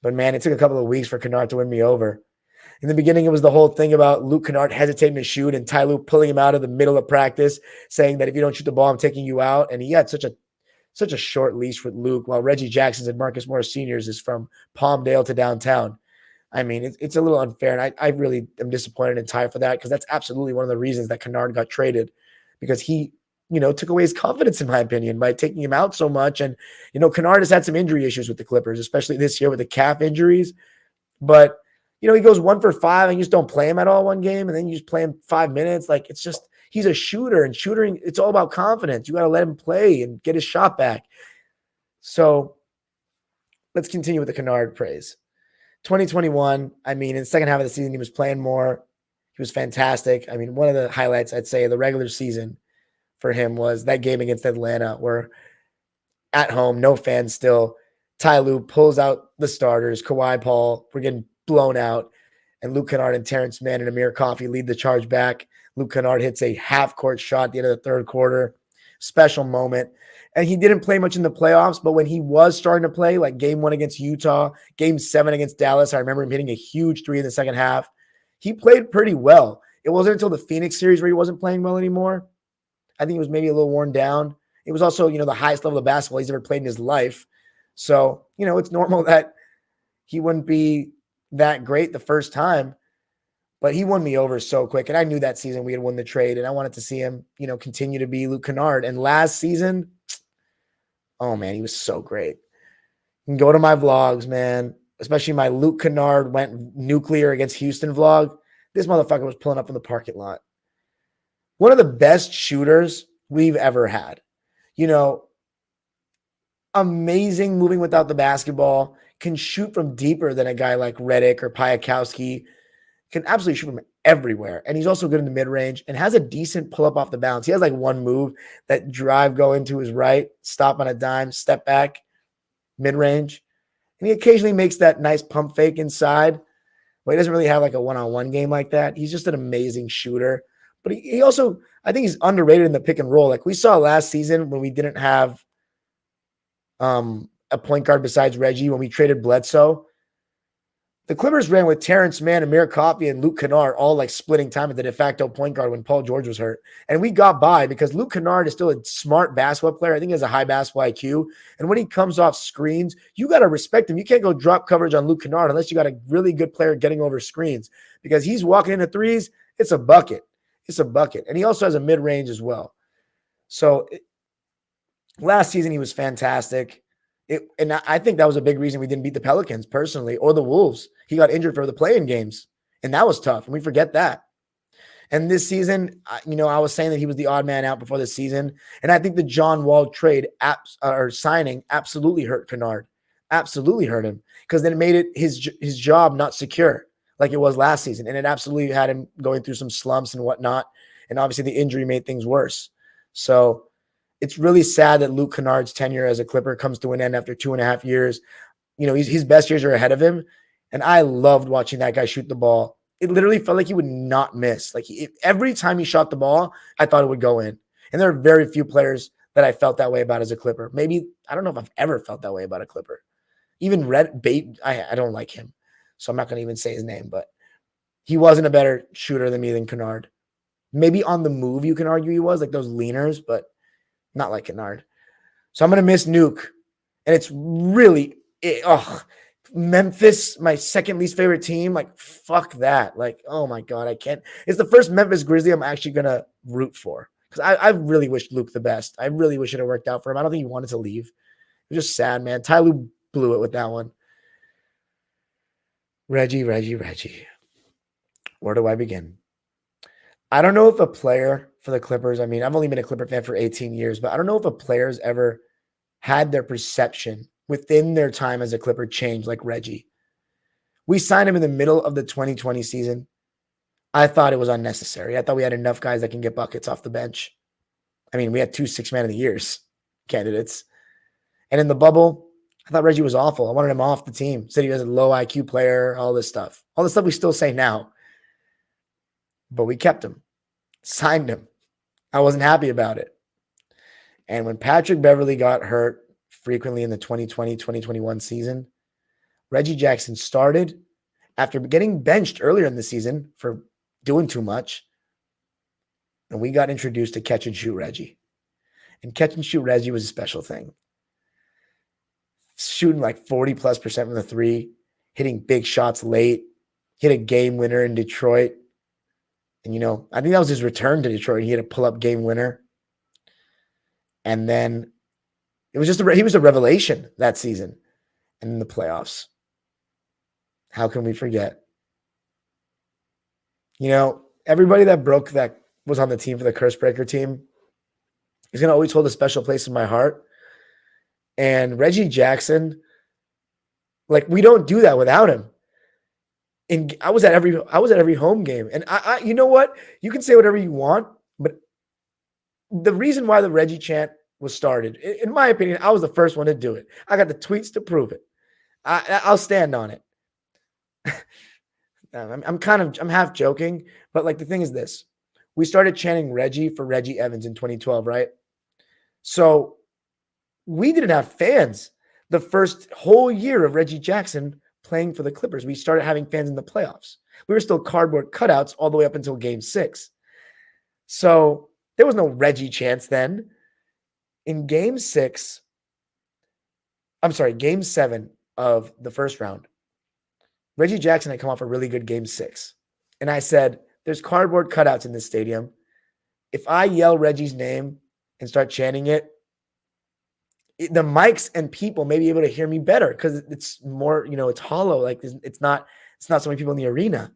But man, it took a couple of weeks for Kennard to win me over. In the beginning, it was the whole thing about Luke Kennard hesitating to shoot and Ty Lue pulling him out of the middle of practice, saying that if you don't shoot the ball, I'm taking you out. And he had such a short leash with Luke, while Reggie Jackson's and Marcus Morris Sr.'s is from Palmdale to downtown. I mean, it's a little unfair, and I really am disappointed in Ty for that because that's absolutely one of the reasons that Kennard got traded, because he, took away his confidence, in my opinion, by taking him out so much. And, Kennard has had some injury issues with the Clippers, especially this year with the calf injuries. But, he goes 1 for 5 and you just don't play him at all one game, and then you just play him 5 minutes. Like, it's just, he's a shooter, and shooting, it's all about confidence. You got to let him play and get his shot back. So let's continue with the Kennard praise. 2021, I mean, in the second half of the season, he was playing more. He was fantastic. I mean, one of the highlights, I'd say, of the regular season for him was that game against Atlanta where at home, no fans still, Ty Lue pulls out the starters. Kawhi Paul, we're getting blown out. And Luke Kennard and Terrence Mann and Amir Coffey lead the charge back. Luke Kennard hits a half-court shot at the end of the third quarter. Special moment. And he didn't play much in the playoffs, but when he was starting to play, like game 1 against Utah, game 7 against Dallas, I remember him hitting a huge 3 in the second half. He played pretty well. It wasn't until the Phoenix series where he wasn't playing well anymore. I think he was maybe a little worn down. It was also, the highest level of basketball he's ever played in his life. So, it's normal that he wouldn't be that great the first time, but he won me over so quick. And I knew that season we had won the trade, and I wanted to see him, continue to be Luke Kennard. And last season, oh man, he was so great. You can go to my vlogs, man, especially my Luke Kennard went nuclear against Houston vlog. This motherfucker was pulling up in the parking lot. One of the best shooters we've ever had. Amazing moving without the basketball, can shoot from deeper than a guy like Redick or Piakowski, can absolutely shoot from everywhere. And he's also good in the mid-range and has a decent pull-up off the bounce. He has like one move, that drive go into his right, stop on a dime, step back, mid-range. And he occasionally makes that nice pump fake inside, but he doesn't really have like a one-on-one game like that. He's just an amazing shooter. But he also, I think he's underrated in the pick and roll. Like we saw last season when we didn't have a point guard besides Reggie, when we traded Bledsoe. The Clippers ran with Terrence Mann, Amir Coffey, and Luke Kennard all like splitting time at the de facto point guard when Paul George was hurt. And we got by because Luke Kennard is still a smart basketball player. I think he has a high basketball IQ. And when he comes off screens, you got to respect him. You can't go drop coverage on Luke Kennard unless you got a really good player getting over screens, because he's walking into threes. It's a bucket. It's a bucket. And he also has a mid-range as well. So last season, he was fantastic. And I think that was a big reason we didn't beat the Pelicans personally, or the Wolves. He got injured for the play-in games, and that was tough, and we forget that. And this season, I was saying that he was the odd man out before the season, and I think the John Wall trade or signing absolutely hurt Kennard, absolutely hurt him, because then it made it his job not secure like it was last season, and it absolutely had him going through some slumps and whatnot, and obviously the injury made things worse. So it's really sad that Luke Kennard's tenure as a Clipper comes to an end after 2.5 years. His best years are ahead of him. And I loved watching that guy shoot the ball. It literally felt like he would not miss. Like every time he shot the ball, I thought it would go in. And there are very few players that I felt that way about as a Clipper. Maybe, I don't know if I've ever felt that way about a Clipper. Even Red Bait, I don't like him. So I'm not going to even say his name, but he wasn't a better shooter than me than Kennard. Maybe on the move, you can argue he was, like those leaners, but not like Kennard. So I'm going to miss Nuke. And it's really, Memphis, my second least favorite team. Like, fuck that. Like, oh my God, I can't. It's the first Memphis Grizzly I'm actually going to root for. Because I really wish Luke the best. I really wish it had worked out for him. I don't think he wanted to leave. It was just sad, man. Ty Lue blew it with that one. Reggie. Where do I begin? I don't know if a player for the Clippers, I've only been a Clipper fan for 18 years, but I don't know if a player's ever had their perception within their time as a Clipper change like Reggie. We signed him in the middle of the 2020 season. I thought it was unnecessary. I thought we had enough guys that can get buckets off the bench. We had 2 6-man of the years candidates. And in the bubble, I thought Reggie was awful. I wanted him off the team. Said he was a low IQ player, all this stuff. All the stuff we still say now. But we kept him, signed him. I wasn't happy about it. And when Patrick Beverley got hurt frequently in the 2020-2021 season, Reggie Jackson started after getting benched earlier in the season for doing too much. And we got introduced to catch and shoot Reggie. And catch and shoot Reggie was a special thing. Shooting like 40+% from the three, hitting big shots late, hit a game winner in Detroit. And, I think that was his return to Detroit. He had a pull-up game winner. And then it was he was a revelation that season. And in the playoffs, how can we forget? Everybody that was on the team for the Curse Breaker team is going to always hold a special place in my heart. And Reggie Jackson, we don't do that without him. And I was at every home game. And I you know what? You can say whatever you want, but the reason why the Reggie chant was started, in my opinion, I was the first one to do it. I got the tweets to prove it. I'll stand on it. I'm half joking, but the thing is this. We started chanting Reggie for Reggie Evans in 2012, right? So we didn't have fans the first whole year of Reggie Jackson playing for the Clippers. We started having fans in the playoffs. We were still cardboard cutouts all the way up until game 6. So there was no Reggie chance then. In game 7 of the first round, Reggie Jackson had come off a really good game 6. And I said, there's cardboard cutouts in this stadium. If I yell Reggie's name and start chanting it, the mics and people may be able to hear me better because it's more, it's hollow. It's not so many people in the arena.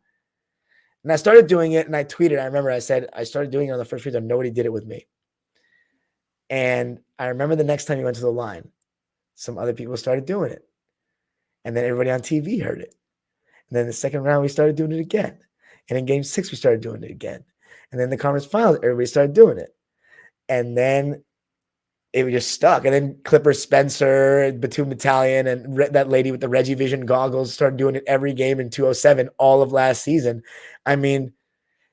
And I started doing it and I tweeted. I remember I said, I started doing it on the first free throw. Nobody did it with me. And I remember the next time he went to the line, some other people started doing it. And then everybody on TV heard it. And then the second round, we started doing it again. And in game 6, we started doing it again. And then the conference finals, everybody started doing it. And then it was just stuck. And then Clippers Spencer, Batum Battalion, and that lady with the Reggie Vision goggles started doing it every game in 207 all of last season. I mean,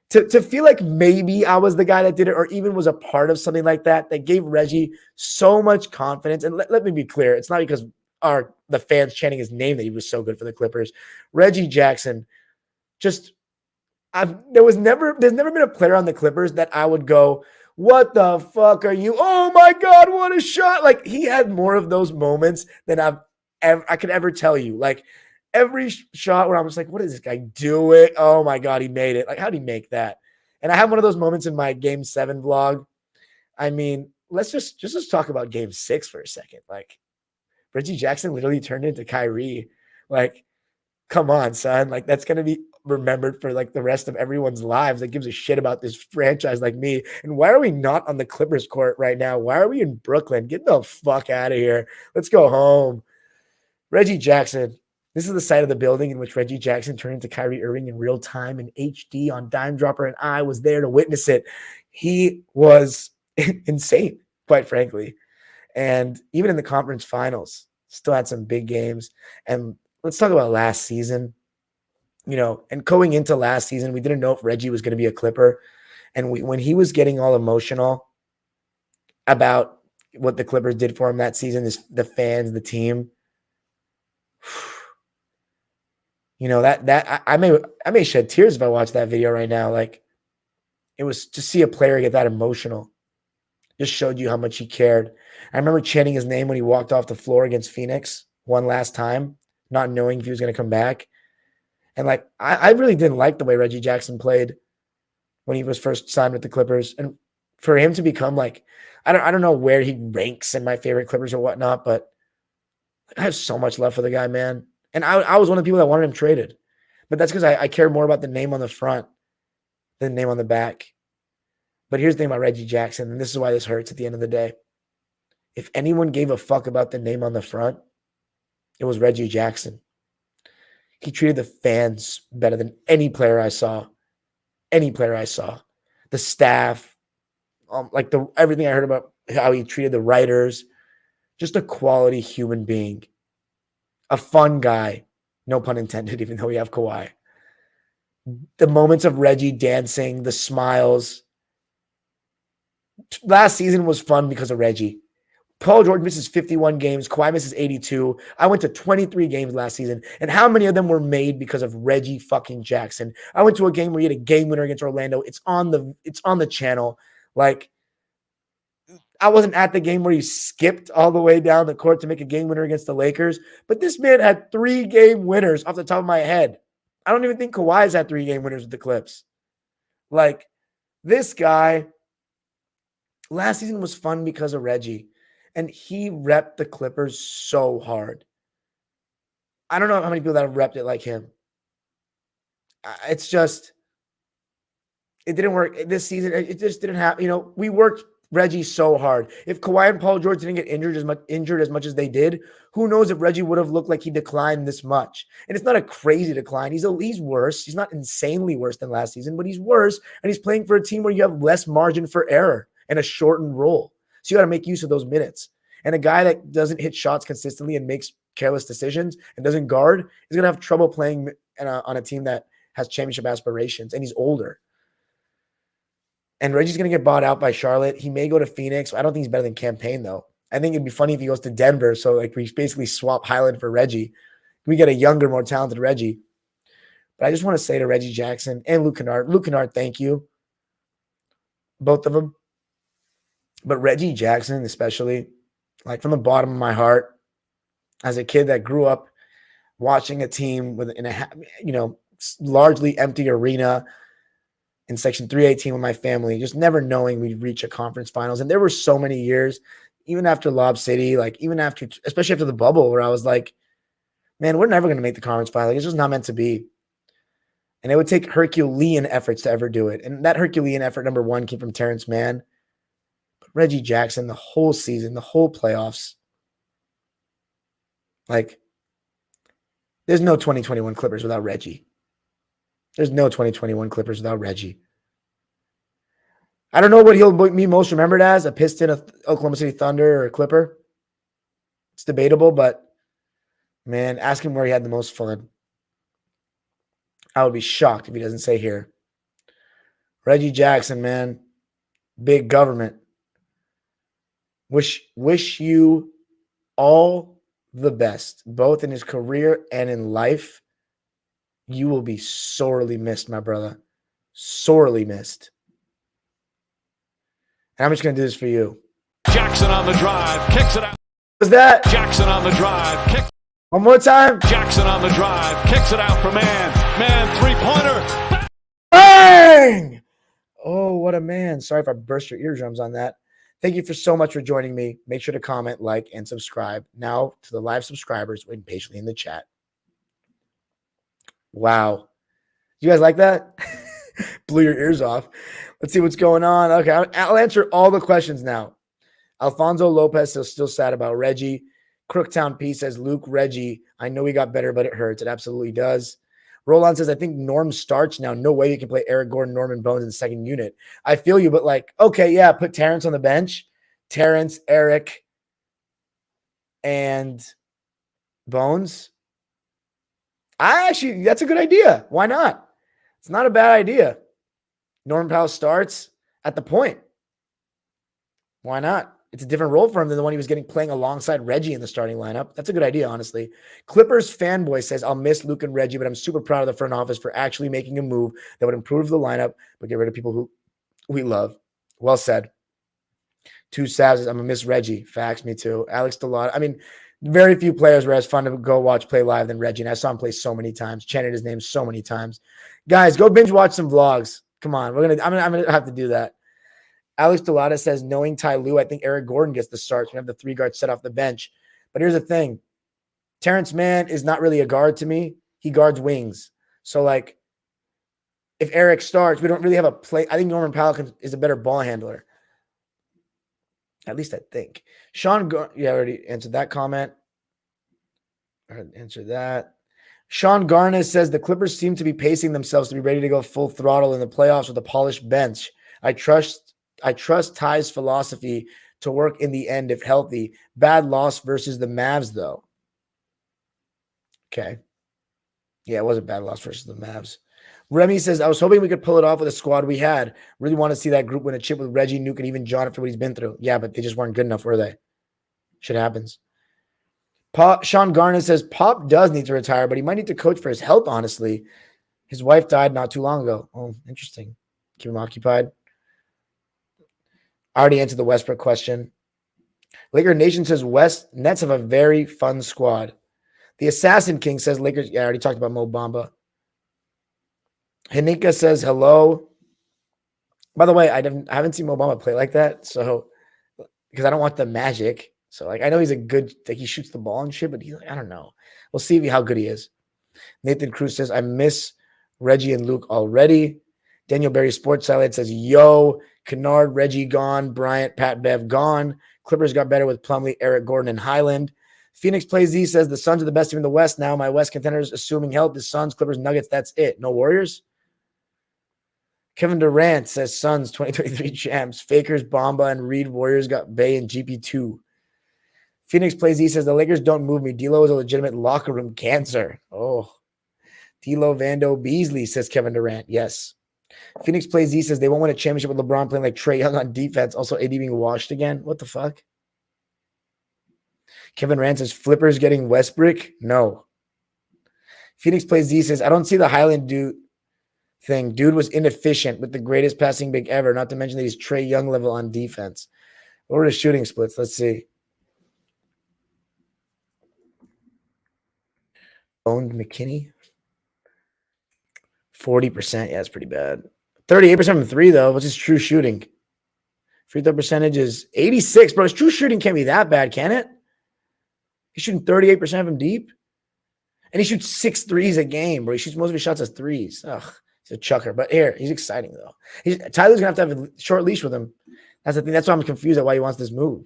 to feel like maybe I was the guy that did it or even was a part of something like that gave Reggie so much confidence. And let me be clear, it's not because the fans chanting his name that he was so good for the Clippers. Reggie Jackson, just there's never been a player on the Clippers that I would go, what the fuck are you? Oh my God, what a shot. Like, he had more of those moments than I could ever tell you. Like, every shot where I was like, what is this guy doing? Oh my God, he made it. Like, how'd he make that? And I have one of those moments in my game 7 vlog. I mean, let's just talk about game 6 for a second. Like, Reggie Jackson literally turned into Kyrie. Like, come on, son. Like, that's going to be remembered for like the rest of everyone's lives that gives a shit about this franchise like me. And why are we not on the Clippers court right now? Why are we in Brooklyn? Get the fuck out of here. Let's go home. Reggie Jackson. This is the site of the building in which Reggie Jackson turned into Kyrie Irving in real time in HD on Dime Dropper, and I was there to witness it. He was insane, quite frankly. And even in the conference finals, still had some big games. And let's talk about last season. And going into last season, we didn't know if Reggie was going to be a Clipper. And when he was getting all emotional about what the Clippers did for him that season, the fans, the team, that I may shed tears if I watch that video right now. Like, it was to see a player get that emotional. Just showed you how much he cared. I remember chanting his name when he walked off the floor against Phoenix one last time, not knowing if he was going to come back. And like, I really didn't like the way Reggie Jackson played when he was first signed with the Clippers. And for him to become like, I don't know where he ranks in my favorite Clippers or whatnot, but I have so much love for the guy, man. And I was one of the people that wanted him traded. But that's because I care more about the name on the front than the name on the back. But here's the thing about Reggie Jackson, and this is why this hurts at the end of the day. If anyone gave a fuck about the name on the front, it was Reggie Jackson. He treated the fans better than any player I saw. Any player I saw. The staff, everything I heard about how he treated the writers. Just a quality human being. A fun guy. No pun intended, even though we have Kawhi. The moments of Reggie dancing, the smiles. Last season was fun because of Reggie. Paul George misses 51 games. Kawhi misses 82. I went to 23 games last season. And how many of them were made because of Reggie fucking Jackson? I went to a game where he had a game winner against Orlando. It's on the channel. Like, I wasn't at the game where he skipped all the way down the court to make a game winner against the Lakers. But this man had 3 game winners off the top of my head. I don't even think Kawhi's had 3 game winners with the Clips. Like, this guy, last season was fun because of Reggie. And he repped the Clippers so hard. I don't know how many people that have repped it like him. It's just, it didn't work this season. It just didn't happen. We worked Reggie so hard. If Kawhi and Paul George didn't get injured as much as they did, who knows if Reggie would have looked like he declined this much. And it's not a crazy decline. He's worse. He's not insanely worse than last season, but he's worse. And he's playing for a team where you have less margin for error and a shortened role. So you got to make use of those minutes. And a guy that doesn't hit shots consistently and makes careless decisions and doesn't guard is going to have trouble playing on a team that has championship aspirations, and he's older. And Reggie's going to get bought out by Charlotte. He may go to Phoenix. I don't think he's better than Campaign, though. I think it'd be funny if he goes to Denver. So like we basically swap Highland for Reggie. We get a younger, more talented Reggie. But I just want to say to Reggie Jackson and Luke Kennard, thank you. Both of them. But Reggie Jackson, especially, like from the bottom of my heart, as a kid that grew up watching a team in a largely empty arena in Section 318 with my family, just never knowing we'd reach a conference finals. And there were so many years, even after Lob City, especially after the bubble, where I was like, man, we're never going to make the conference final. It's just not meant to be. And it would take Herculean efforts to ever do it. And that Herculean effort, number one, came from Terrence Mann. But Reggie Jackson, the whole season, the whole playoffs, like, there's no 2021 Clippers without Reggie. There's no 2021 Clippers without Reggie. I don't know what he'll be most remembered as, a Piston, a Oklahoma City Thunder, or a Clipper. It's debatable, but man, ask him where he had the most fun. I would be shocked if he doesn't say here. Reggie Jackson, man. Big government. Wish you all the best, both in his career and in life. You will be sorely missed, my brother. Sorely missed. And I'm just going to do this for you. Jackson on the drive, kicks it out. What's that? Jackson on the drive, kick. One more time. Jackson on the drive, kicks it out for man, three-pointer. Bang! Oh, what a man. Sorry if I burst your eardrums on that. Thank you for so much for joining me. Make sure to comment, like, and subscribe. Now to the live subscribers waiting patiently in the chat. Wow. You guys like that? Blew your ears off. Let's see what's going on. Okay, I'll answer all the questions now. Alfonso Lopez is still sad about Reggie. Crooktown P says, Luke, Reggie, I know he got better, but it hurts. It absolutely does. Roland says, I think Norm starts now. No way you can play Eric Gordon, Norman Bones in the second unit. I feel you, but like, okay, yeah, put Terrence on the bench. Terrence, Eric, and Bones. That's a good idea. Why not? It's not a bad idea. Norman Powell starts at the point. Why not? It's a different role for him than the one he was getting playing alongside Reggie in the starting lineup. That's a good idea, honestly. Clippers fanboy says, I'll miss Luke and Reggie, but I'm super proud of the front office for actually making a move that would improve the lineup, but get rid of people who we love. Well said. Two Savs, I'm going to miss Reggie. Facts, me too. Alex Delauder. I mean, very few players were as fun to go watch play live than Reggie, and I saw him play so many times. Chanted his name so many times. Guys, go binge watch some vlogs. Come on. I'm gonna have to do that. Alex Delauder says, knowing Ty Lue, I think Eric Gordon gets the starts. We have the three guards set off the bench. But here's the thing. Terrence Mann is not really a guard to me. He guards wings. So, like, if Eric starts, we don't really have a play. I think Norman Powell is a better ball handler. At least I think. Sean, I already answered that comment. I answered that. Sean Garnes says the Clippers seem to be pacing themselves to be ready to go full throttle in the playoffs with a polished bench. I trust Ty's philosophy to work in the end if healthy. Bad loss versus the Mavs, though. Okay. Yeah, it was a bad loss versus the Mavs. Remy says, I was hoping we could pull it off with the squad we had. Really want to see that group win a chip with Reggie, Nuke, and even John after what he's been through. Yeah, but they just weren't good enough, were they? Shit happens. Sean Garner says, Pop does need to retire, but he might need to coach for his health, honestly. His wife died not too long ago. Oh, interesting. Keep him occupied. I already answered the Westbrook question. Laker Nation says, Nets have a very fun squad. The Assassin King says, Lakers. Yeah, I already talked about Mo Bamba. Hanika says, hello. By the way, I haven't seen Mo Bamba play like that, so because I don't want the magic. So, like, I know he's a good, like, he shoots the ball and shit, but he's like, I don't know. We'll see how good he is. Nathan Cruz says, I miss Reggie and Luke already. Daniel Berry Sports Highlight says, yo, Kennard, Reggie gone, Bryant, Pat Bev gone. Clippers got better with Plumlee, Eric Gordon, and Highland. Phoenix Plays Z says, the Suns are the best team in the West now. My West contenders, assuming health, the Suns, Clippers, Nuggets, that's it. No Warriors? Kevin Durant says, Suns, 2023 champs. Fakers, Bamba, and Reed. Warriors got Bay and GP2. Phoenix Plays Z says, the Lakers don't move me. D'Lo is a legitimate locker room cancer. Oh. D'Lo Vando Beasley, says Kevin Durant. Yes. Phoenix Plays Z says, they won't win a championship with LeBron playing like Trae Young on defense. Also, AD being washed again. What the fuck? Kevin Rand says, Flippers getting Westbrook? No. Phoenix Plays Z says, I don't see the Highland dude thing. Dude was inefficient with the greatest passing big ever, not to mention that he's Trae Young level on defense. What were the shooting splits? Let's see. Owned McKinney? 40%. Yeah, that's pretty bad. 38% from three, though. What's his true shooting? Free throw percentage is 86. Bro, his true shooting can't be that bad, can it? He's shooting 38% from deep. And he shoots 6 threes a game, bro. He shoots most of his shots as threes. Ugh, he's a chucker. But here, he's exciting, though. Tyler's going to have a short leash with him. That's the thing. That's why I'm confused at why he wants this move.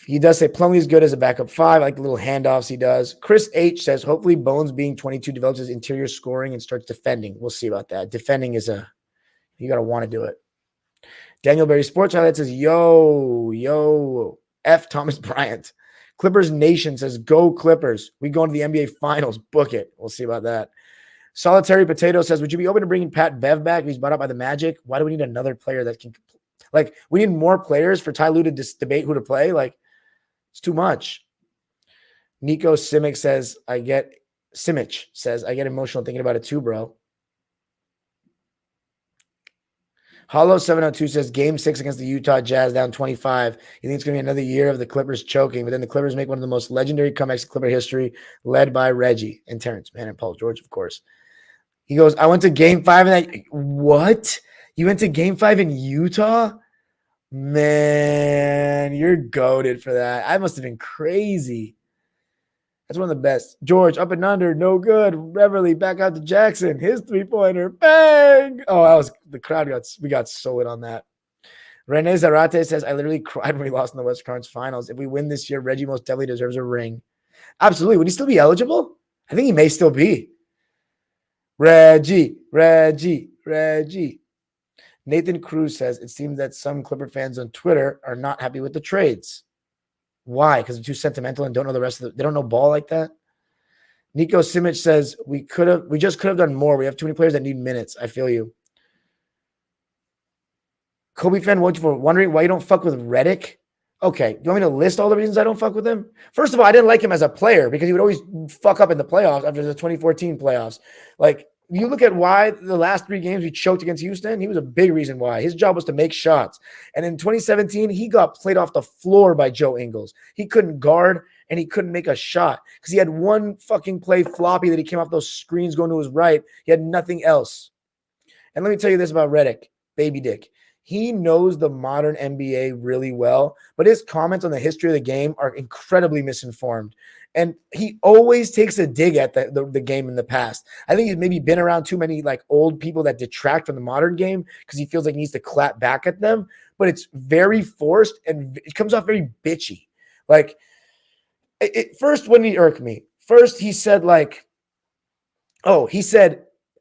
He does say Plumlee's good as a backup 5. I like the little handoffs he does. Chris H says, hopefully Bones being 22 develops his interior scoring and starts defending. We'll see about that. Defending is you got to want to do it. Daniel Berry Sports Highlight says, yo, F. Thomas Bryant. Clippers Nation says, go Clippers. We go into the NBA Finals. Book it. We'll see about that. Solitary Potato says, would you be open to bringing Pat Bev back if he's bought out by the Magic? Why do we need another player that can – like, we need more players for Ty Lue to debate who to play? Like, it's too much. Nico Simic says, I get emotional thinking about it too, bro. Hollow 702 says game 6 against the Utah Jazz down 25. You think it's going to be another year of the Clippers choking, but then the Clippers make one of the most legendary comebacks in Clipper history, led by Reggie and Terrence Mann and Paul George, of course. He goes, I went to game 5 and that. What? You went to game 5 in Utah? Man, you're goated for that. I must have been crazy. That's one of the best. George, up and under, no good. Beverly, back out to Jackson. His three-pointer, bang! Oh, that was the crowd. We got so lit on that. Rene Zarate says, I literally cried when we lost in the Western Conference Finals. If we win this year, Reggie most definitely deserves a ring. Absolutely. Would he still be eligible? I think he may still be. Reggie. Nathan Cruz says, it seems that some Clipper fans on Twitter are not happy with the trades. Why? Because they're too sentimental and don't know the rest of they don't know ball like that. Nico Simic says, we just could have done more. We have too many players that need minutes. I feel you. Kobe fan wondering why you don't fuck with Redick. Okay, you want me to list all the reasons I don't fuck with him? First of all, I didn't like him as a player because he would always fuck up in the playoffs after the 2014 playoffs. Like, you look at why the last 3 games we choked against Houston, he was a big reason why. His job was to make shots. And in 2017, he got played off the floor by Joe Ingles. He couldn't guard, and he couldn't make a shot because he had one fucking play floppy that he came off those screens going to his right. He had nothing else. And let me tell you this about Redick, baby dick. He knows the modern NBA really well, but his comments on the history of the game are incredibly misinformed. And he always takes a dig at the game in the past. I think he's maybe been around too many like old people that detract from the modern game because he feels like he needs to clap back at them. But it's very forced and it comes off very bitchy. Like, first when he irked me, first he said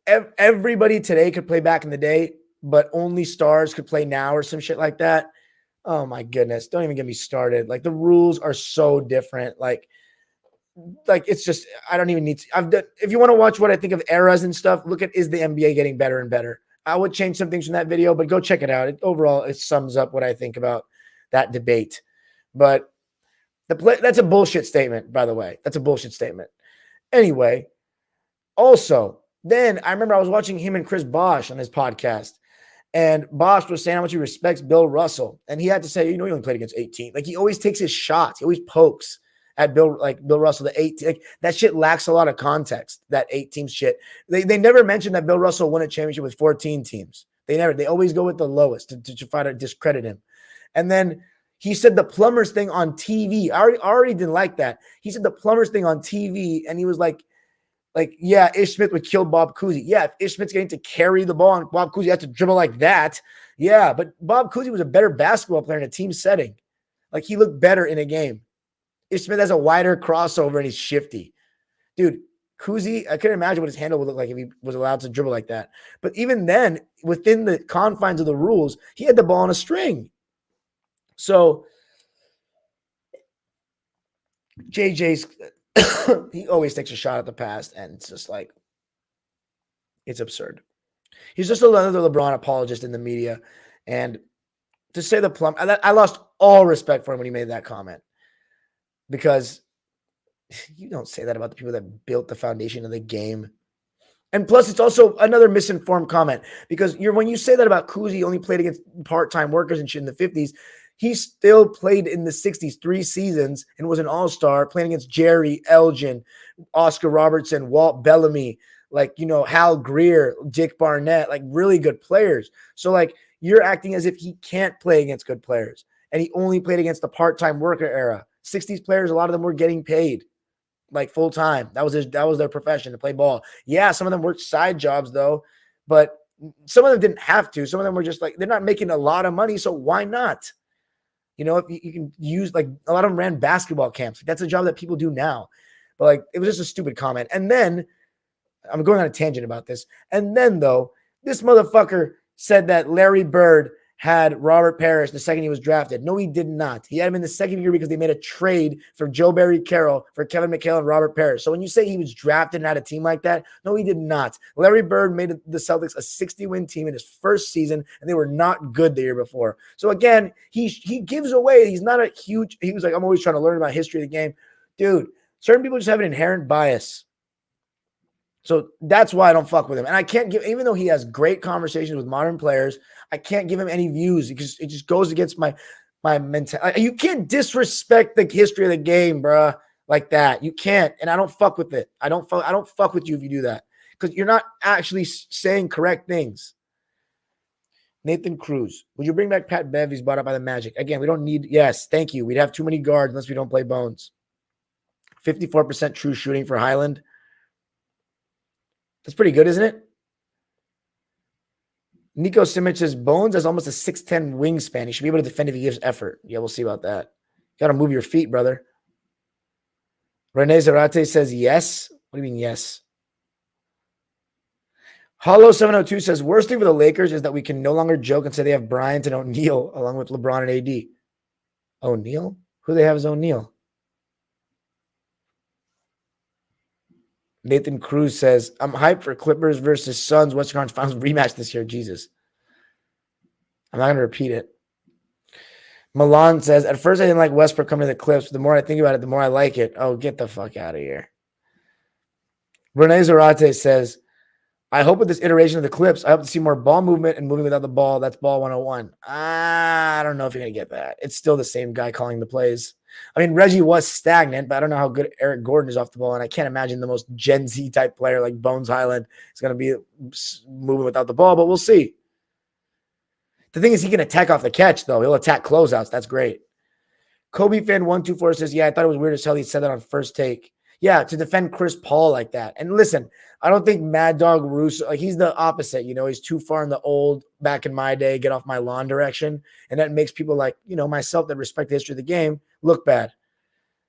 everybody today could play back in the day, but only stars could play now or some shit like that. Oh my goodness. Don't even get me started. Like, the rules are so different. Like it's just, I don't even need to. If you want to watch what I think of eras and stuff, look at, is the NBA getting better and better? I would change some things from that video, but go check it out. Overall, it sums up what I think about that debate. But that's a bullshit statement, by the way. That's a bullshit statement. Anyway, also, then I remember I was watching him and Chris Bosh on his podcast, and Bosh was saying how much he respects Bill Russell. And he had to say, he only played against 18. Like, he always takes his shots. He always pokes at Bill Russell, the 8. Like, that shit lacks a lot of context, that 8-team shit. They never mentioned that Bill Russell won a championship with 14 teams. They always go with the lowest to try to discredit him. And then he said the Plumbers thing on TV. I already didn't like that. He said the Plumbers thing on TV, and he was like, yeah, Ish Smith would kill Bob Cousy. Yeah, if Ish Smith's getting to carry the ball and Bob Cousy has to dribble like that. Yeah, but Bob Cousy was a better basketball player in a team setting. Like, he looked better in a game. Ish Smith has a wider crossover and he's shifty. Dude, Cousy, I couldn't imagine what his handle would look like if he was allowed to dribble like that. But even then, within the confines of the rules, he had the ball on a string. So, JJ's, he always takes a shot at the past, and it's just like, it's absurd. He's just another LeBron apologist in the media. And to say the plum, I lost all respect for him when he made that comment. Because you don't say that about the people that built the foundation of the game. And plus, it's also another misinformed comment. Because when you say that about Cousy, he only played against part-time workers and shit in the 50s. He still played in the 60s 3 seasons and was an all-star, playing against Jerry, Elgin, Oscar Robertson, Walt Bellamy, Hal Greer, Dick Barnett, really good players. So, you're acting as if he can't play against good players. And he only played against the part-time worker era. 60s players, a lot of them were getting paid full time. That was their profession, to play ball. Yeah, some of them worked side jobs though, but some of them didn't have to. Some of them were just they're not making a lot of money, so why not? You know, if you can use, like, a lot of them ran basketball camps. That's a job that people do now. But, like, it was just a stupid comment. And then I'm going on a tangent about this. And then, though, this motherfucker said that Larry Bird had Robert Parrish the second he was drafted. No, he did not. He had him in the second year because they made a trade for Joe Barry Carroll for Kevin McHale and Robert Parrish. So when you say he was drafted and had a team like that, no, he did not. Larry Bird made the Celtics a 60-win team in his first season, and they were not good the year before. So again, he gives away. He's not a huge – he was like, I'm always trying to learn about history of the game. Dude, certain people just have an inherent bias. So that's why I don't fuck with him. And I can't give, even though he has great conversations with modern players, I can't give him any views because it just goes against my mentality. You can't disrespect the history of the game, bruh, like that. You can't. And I don't fuck with it. I don't fuck with you if you do that because you're not actually saying correct things. Nathan Cruz, would you bring back Pat Bev? He's bought up by the Magic. Again, we don't need, yes, thank you. We'd have too many guards unless we don't play Bones. 54% true shooting for Highland. That's pretty good, isn't it? Nico Simic says Bones has almost a 6'10 wingspan. He should be able to defend if he gives effort. Yeah, we'll see about that. You got to move your feet, brother. Rene Zarate says yes. What do you mean yes? Hollow 702 says worst thing for the Lakers is that we can no longer joke and say they have Bryant and O'Neal along with LeBron and AD. O'Neal? Who they have is O'Neal? Nathan Cruz says, I'm hyped for Clippers versus Suns Western Conference Finals rematch this year. Jesus. I'm not going to repeat it. Milan says, at first I didn't like Westbrook coming to the Clips, but the more I think about it, the more I like it. Oh, get the fuck out of here. Rene Zarate says, I hope with this iteration of the Clips, I hope to see more ball movement and moving without the ball. That's ball 101. I don't know if you're going to get that. It's still the same guy calling the plays. I mean, Reggie was stagnant, but I don't know how good Eric Gordon is off the ball, and I can't imagine the most Gen Z type player like Bones Highland is going to be moving without the ball, but we'll see. The thing is, he can attack off the catch, though. He'll attack closeouts. That's great. Kobe fan 124 says, yeah, I thought it was weird as hell he said that on First Take. Yeah, to defend Chris Paul like that. And listen, I don't think Mad Dog Russo, like he's the opposite, you know, he's too far in the old, back in my day, get off my lawn direction. And that makes people like, you know, myself that respect the history of the game look bad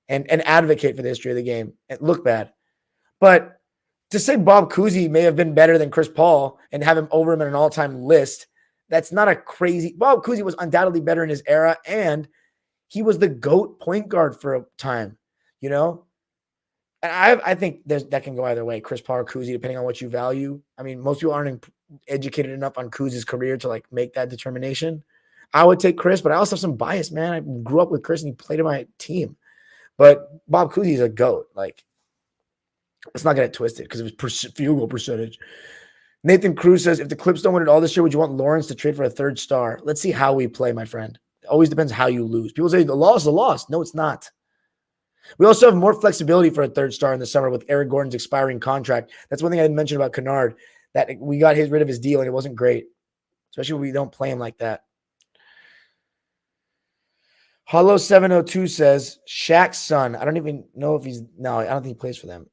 and advocate for the history of the game and look bad. But to say Bob Cousy may have been better than Chris Paul and have him over him in an all-time list, that's not a crazy, Bob Cousy was undoubtedly better in his era and he was the GOAT point guard for a time, you know? And I think that can go either way, Chris Paul or Cousy, depending on what you value. I mean, most people aren't educated enough on Cousy's career to like make that determination. I would take Chris, but I also have some bias, man. I grew up with Chris and he played on my team. But Bob Cousy is a GOAT. Like, let's not get it twisted because of his field goal percentage. Nathan Cruz says, if the Clips don't win it all this year, would you want Lawrence to trade for a third star? Let's see how we play, my friend. It always depends how you lose. People say the loss is a loss. No, it's not. We also have more flexibility for a third star in the summer with Eric Gordon's expiring contract. That's one thing I mentioned about Kennard, that we got rid of his deal and it wasn't great, especially when we don't play him like that. Hollow 702 says, Shaq's son. I don't even know if no, I don't think he plays for them.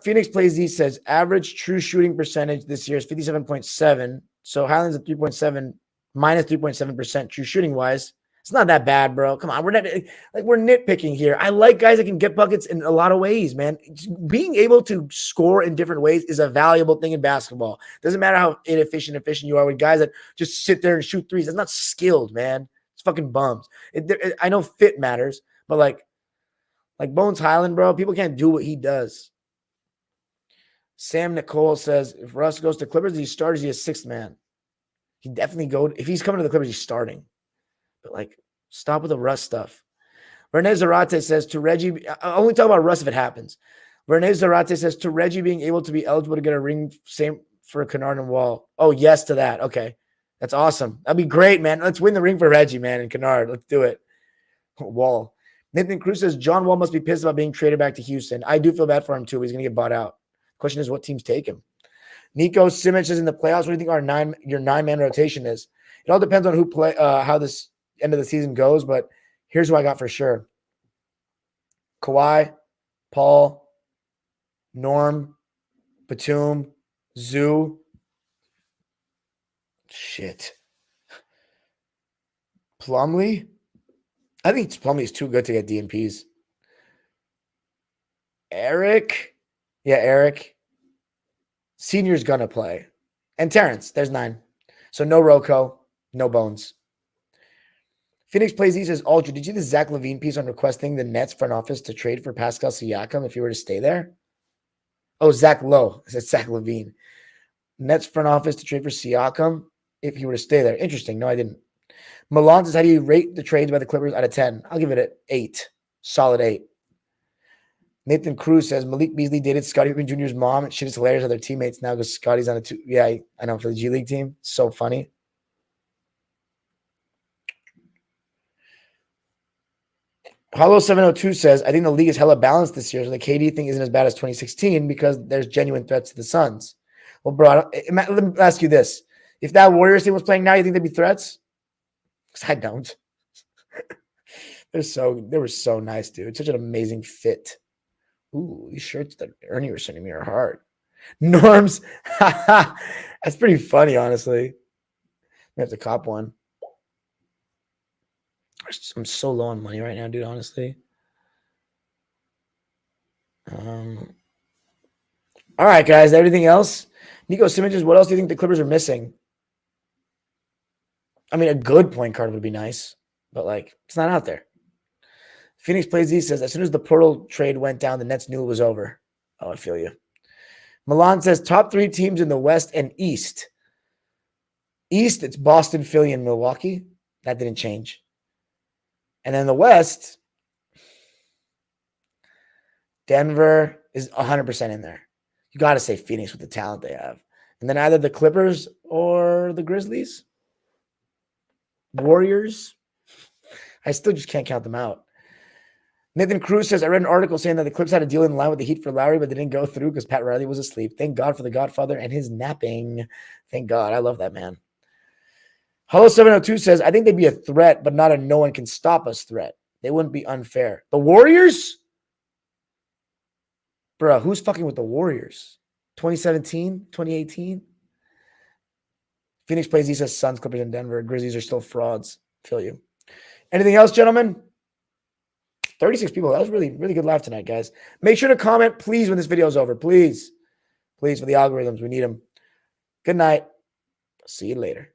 Phoenix Plays Z says, average true shooting percentage this year is 57.7. So Highland's at 3.7, minus 3.7% true shooting wise. It's not that bad, bro. Come on. We're nitpicking here. I like guys that can get buckets in a lot of ways, man. Being able to score in different ways is a valuable thing in basketball. Doesn't matter how efficient you are with guys that just sit there and shoot threes. That's not skilled, man. It's fucking bums. I know fit matters, but like Bones Highland, bro, people can't do what he does. Sam Nicole says, if Russ goes to Clippers, he starts, he is sixth man. He definitely if he's coming to the Clippers, he's starting. But like, stop with the Russ stuff. Rene Zarate says to Reggie, I'll only talk about Russ if it happens. Rene Zarate says to Reggie being able to be eligible to get a ring, same for Kennard and Wall. Oh, yes to that. Okay. That's awesome. That'd be great, man. Let's win the ring for Reggie, man, and Kennard. Let's do it. Wall. Nathan Cruz says John Wall must be pissed about being traded back to Houston. I do feel bad for him too. He's going to get bought out. Question is, what teams take him? Nico Simic is in the playoffs. What do you think your nine-man rotation is? It all depends on how this end of the season goes, but here's who I got for sure. Kawhi, Paul, Norm, Batum, Zoo. Shit. Plumlee, I think Plumlee's too good to get DNPs. Eric. Yeah, Eric. Senior's going to play. And Terrence, there's 9. So no Rocco, no Bones. Phoenix Plays E says, Aldridge, did you see the Zach LaVine piece on requesting the Nets front office to trade for Pascal Siakam if he were to stay there? Oh, Zach Lowe. I said Zach LaVine. Nets front office to trade for Siakam if he were to stay there. Interesting. No, I didn't. Milan says, how do you rate the trades by the Clippers out of 10? I'll give it an 8. Solid 8. Nathan Cruz says, Malik Beasley dated Scottie Pippen Jr.'s mom. Shit is hilarious how their teammates now because Scotty's on a 2. Yeah, I know, for the G League team. So funny. Hollow 702 says, I think the league is hella balanced this year, so the KD thing isn't as bad as 2016 because there's genuine threats to the Suns. Well, bro, let me ask you this. If that Warriors team was playing now, you think there'd be threats? Because I don't. They were so nice, dude. Such an amazing fit. Ooh, these shirts that Ernie was sending me are hard. Norms. That's pretty funny, honestly. I have to cop one. I'm so low on money right now, dude, honestly. All right, guys. Everything else? Nico Simmons, what else do you think the Clippers are missing? I mean, a good point guard would be nice, but, like, it's not out there. Phoenix Plays E says, as soon as the portal trade went down, the Nets knew it was over. Oh, I feel you. Milan says, top 3 teams in the West and East. East, it's Boston, Philly, and Milwaukee. That didn't change. And then the West, Denver is 100% in there. You got to say Phoenix with the talent they have. And then either the Clippers or the Grizzlies. Warriors. I still just can't count them out. Nathan Cruz says, I read an article saying that the Clips had a deal in line with the Heat for Lowry, but they didn't go through because Pat Riley was asleep. Thank God for the Godfather and his napping. Thank God. I love that man. Hello 702 says, I think they'd be a threat, but not a no one can stop us threat. They wouldn't be unfair. The Warriors? Bro, who's fucking with the Warriors? 2017? 2018? Phoenix Plays, he says Suns, Clippers, and Denver. Grizzlies are still frauds. Feel you. Anything else, gentlemen? 36 people. That was really, really good live tonight, guys. Make sure to comment, please, when this video is over. Please. Please, for the algorithms. We need them. Good night. See you later.